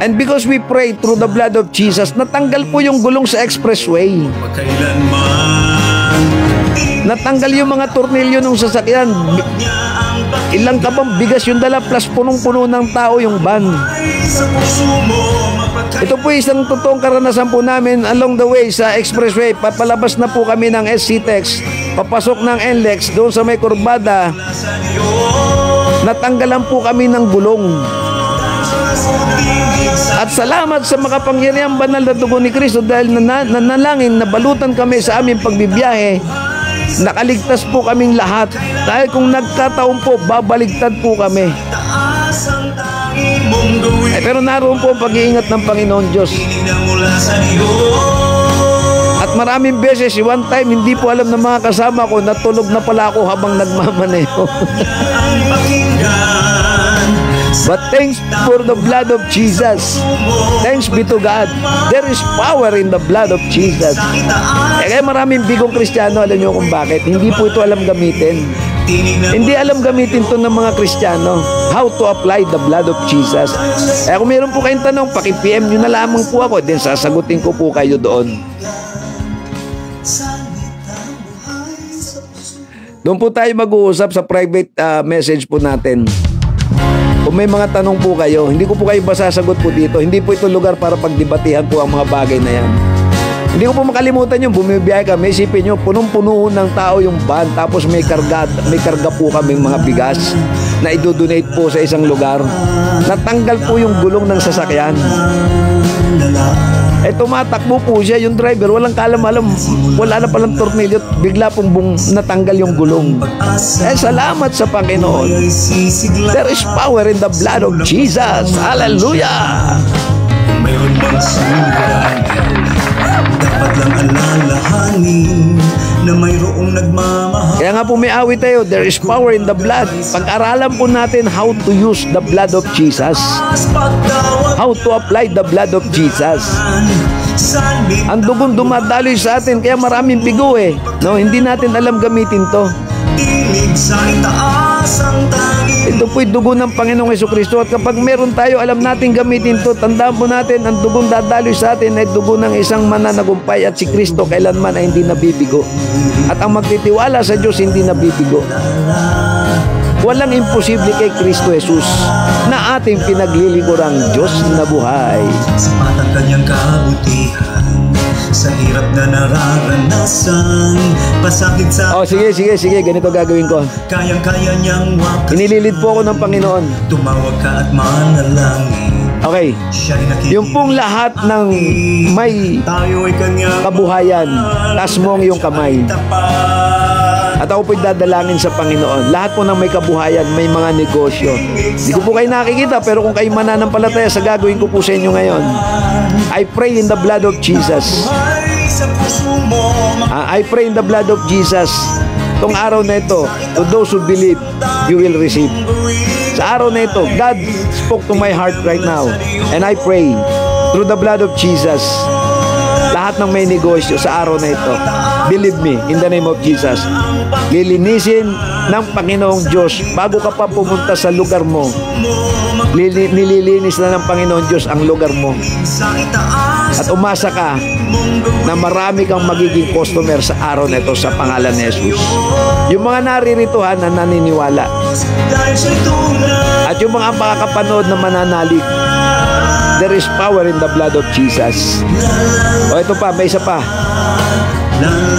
Speaker 2: And because we prayed through the blood of Jesus, natanggal po yung gulong sa expressway. Natanggal yung mga tornilyo ng sasakyan. Ilang kabang bigas yung dala plus punong-puno ng tao yung van. Ito po isang totoong karanasan po namin along the way sa expressway. Papalabas na po kami ng SCTEX, papasok ng NLEX doon sa may kurbada. Natanggalan po kami ng gulong. At salamat sa makapangyarihang banal na dugo ni Kristo dahil nanalangin, nabalutan kami sa aming pagbibiyahe. Nakaligtas po kaming lahat. Dahil kung nagkataon po, babaligtad po kami. Pero naroon po ang pag-iingat ng Panginoon Diyos. At maraming beses, one time, hindi po alam ng mga kasama ko, natulog na pala ako habang nagmamaneho. But thanks for the blood of Jesus. Thanks be to God. There is power in the blood of Jesus. Kaya maraming bigong Kristiyano, alam niyo kung bakit? Hindi po ito alam gamitin. Hindi alam gamitin to ng mga Kristiyano. How to apply the blood of Jesus. Kaya kung meron po kayong tanong, paki-PM nyo na lamang po ako. Then sasagutin ko po kayo doon. Doon po tayo mag-uusap sa private message po natin. Kung may mga tanong po kayo, hindi ko po kayo masasagot po dito. Hindi po ito lugar para pagdebatihan po ang mga bagay na yan. Hindi ko po makalimutan yung bumibiyahe kami. Isipin nyo, punong-puno ng tao yung van. Tapos may karga po kaming mga bigas na idodonate po sa isang lugar. Natanggal po yung gulong ng sasakyan. Tumatakbo po siya, yung driver, walang kalam-alam, wala na palang tornilyo, bigla pong natanggal yung gulong. Salamat sa Panginoon. There is power in the blood of Jesus. Hallelujah!
Speaker 4: Mayroon bang sulat? Dapat lang alalahanin na mayroong nagmamahal.
Speaker 2: Kaya nga po may awit tayo, there is power in the blood. Pag-aralan po natin how to use the blood of Jesus. How to apply the blood of Jesus. Ang dugong dumadaloy sa atin, kaya maraming bigo no, hindi natin alam gamitin to. Ito po'y dugo ng Panginoong Jesucristo. At kapag meron tayo, alam natin gamitin to. Tandaan po natin, ang dugong dadaloy sa atin ay dugo ng isang mananagumpay. At si Kristo kailanman ay hindi nabibigo. At ang magtitiwala sa Diyos hindi nabibigo. Walang imposible kay Kristo Jesus na ating pinaglilingkurang Diyos na buhay.
Speaker 4: Sapat ang kanyang kabutihan sa hirap na nararanasan, pasakit sa
Speaker 2: sige, ganito gagawin ko.
Speaker 4: Kayang-kaya niyang wakas.
Speaker 2: Inililid po ako ng Panginoon.
Speaker 4: Tumawag ka at manalangin.
Speaker 2: Okay. Yung pong lahat ng may kabuhayan, taas mo ang iyong kamay. At ako po'y dadalangin sa Panginoon. Lahat po ng may kabuhayan, may mga negosyo. Hindi ko po kayo nakikita, pero kung kayo mananampalataya sa gagawin ko po sa inyo ngayon, I pray in the blood of Jesus. I pray in the blood of Jesus. Itong araw na ito, to those who believe, you will receive. Sa araw na ito, God spoke to my heart right now. And I pray, through the blood of Jesus, lahat ng may negosyo sa araw na ito, believe me, in the name of Jesus, lilinisin ng Panginoong Diyos bago ka pa pumunta sa lugar mo. Nililinis na ng Panginoong Diyos ang lugar mo. At umasa ka na marami kang magiging customer sa araw na ito sa pangalan ni Jesus. Yung mga narirituhan na naniniwala at yung mga makakapanood na mananalig, there is power in the blood of Jesus. O ito pa, may isa pa.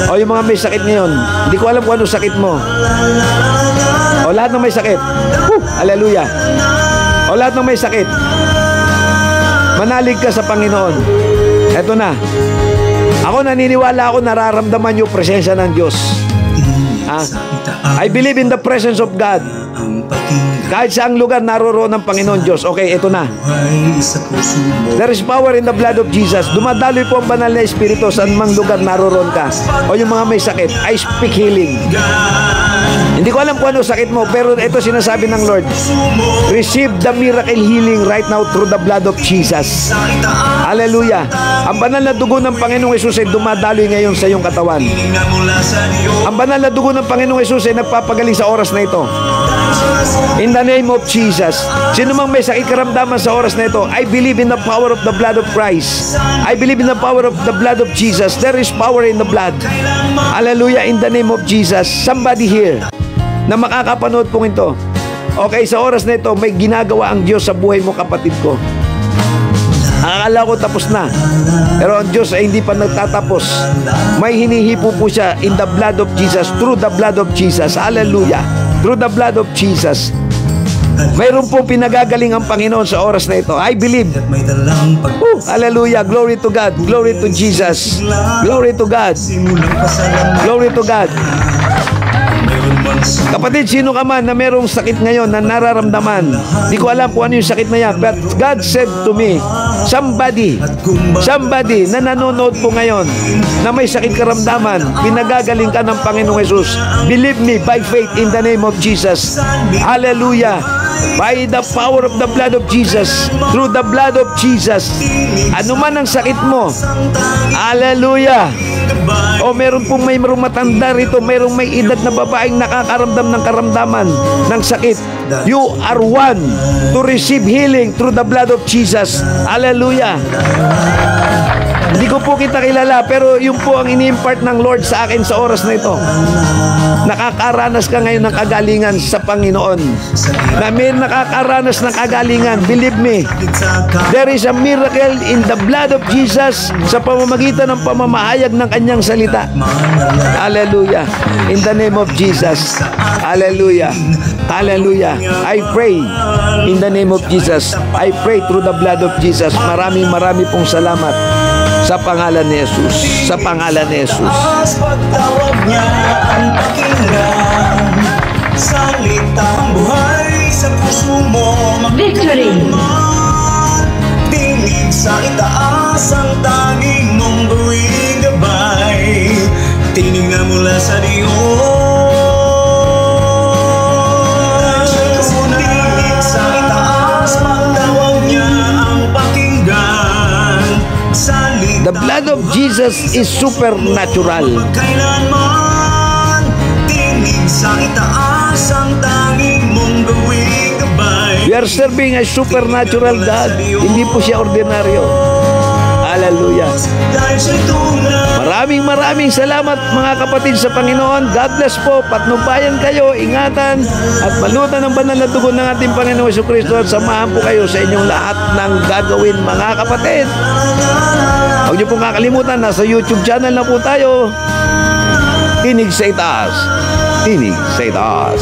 Speaker 2: O yung mga may sakit ngayon, hindi ko alam kung ano sakit mo. O lahat ng may sakit, hallelujah. O lahat ng may sakit, manalig ka sa Panginoon. Eto na. Ako naniniwala ako, nararamdaman yung presensya ng Diyos. I believe in the presence of God. Kahit saang lugar naroroon ng Panginoon Diyos. Okay, ito na. There is power in the blood of Jesus. Dumadaloy po ang banal na Espiritu saan mang lugar naroroon ka. O yung mga may sakit, I speak healing. Hindi ko alam kung ano sakit mo, pero ito sinasabi ng Lord. Receive the miracle healing right now through the blood of Jesus. Hallelujah. Ang banal na dugo ng Panginoong Jesus ay dumadaloy ngayon sa iyong katawan. Ang banal na dugo ng Panginoong Jesus ay nagpapagaling sa oras na ito. In the name of Jesus. Sino mang may sakit karamdaman sa oras na ito, I believe in the power of the blood of Christ. I believe in the power of the blood of Jesus. There is power in the blood. Hallelujah, in the name of Jesus. Somebody here na makakapanood po ito. Okay, sa oras na ito, may ginagawa ang Diyos sa buhay mo, kapatid ko. Akala ko tapos na. Pero ang Diyos ay hindi pa nagtatapos. May hinihipo po siya in the blood of Jesus, through the blood of Jesus. Hallelujah. Through the blood of Jesus. Mayroon po pinagagaling ang Panginoon sa oras na ito. I believe. Hallelujah. Glory to God. Glory to Jesus. Glory to God. Glory to God. Kapatid, sino ka man na merong sakit ngayon na nararamdaman, di ko alam kung ano yung sakit na yan, but God said to me, somebody na nanonood po ngayon na may sakit karamdaman, pinagagaling ka ng Panginoong Jesus. Believe me by faith in the name of Jesus. Hallelujah. By the power of the blood of Jesus, through the blood of Jesus, ano man ang sakit mo, hallelujah. O meron pong may matanda rito, merong may edad na babaeng nakakaramdam ng karamdaman ng sakit, you are one to receive healing through the blood of Jesus. Hallelujah. Hindi ko po kita kilala, pero yun po ang ini-impart ng Lord sa akin sa oras na ito. Nakakaranas ka ngayon ng kagalingan sa Panginoon. Na may nakakaranas ng kagalingan, believe me, there is a miracle in the blood of Jesus sa pamamagitan ng pamamahayag ng kanyang salita. Hallelujah. In the name of Jesus. Hallelujah. Hallelujah. I pray in the name of Jesus. I pray through the blood of Jesus. Maraming pong salamat sa pangalan ni Jesus. Sa pangalan ni Jesus.
Speaker 4: Pagtawag niya ang pakinggan, salitang buhay sa puso mo.
Speaker 3: Victory!
Speaker 4: Tingin sa itaas ang tanging mong gawing gabay. Tinig na mula sa Diyos. Tingin sa itaas, pagtawag niya ang pakinggan.
Speaker 2: The blood of Jesus is supernatural.
Speaker 4: Kailanman, tingin sa itaas ang tanging mong gawing gabay.
Speaker 2: We are serving a supernatural God. Hindi po siya ordinaryo. Hallelujah.
Speaker 4: Dahil siya'y tunay.
Speaker 2: Maraming salamat mga kapatid sa Panginoon. God bless po. Patnubayan kayo, ingatan, at malutan ng banal na dugo ng ating Panginoon Jesucristo, at samahan po kayo sa inyong lahat ng gagawin, mga kapatid. Huwag niyo pong kakalimutan, nasa YouTube channel na po tayo. Tinig sa itaas. Tinig sa itaas.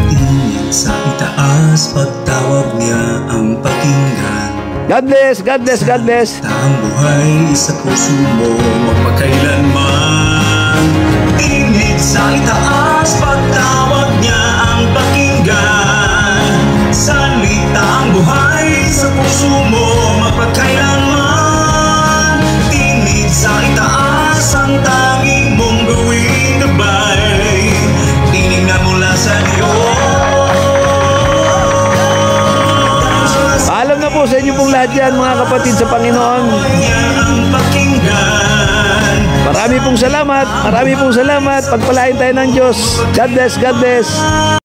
Speaker 4: Tingin sa itaas, pagtawag niya ang pakinggan.
Speaker 2: God bless, God bless, God bless.
Speaker 4: Ang buhay sa puso mo, magpakailanman. Tingin sa itaas, pagtawag niya ang pakinggan. Salita ang buhay sa puso mo, magpakailanman. Tingin sa itaas, ang tanging mong gawing gabay. Tinig na mula sa Diyos.
Speaker 2: Paalam na po sa inyo pong lahat yan, mga kapatid sa Panginoon. Marami pong salamat. Pagpalain tayo ng Diyos. God bless, God bless.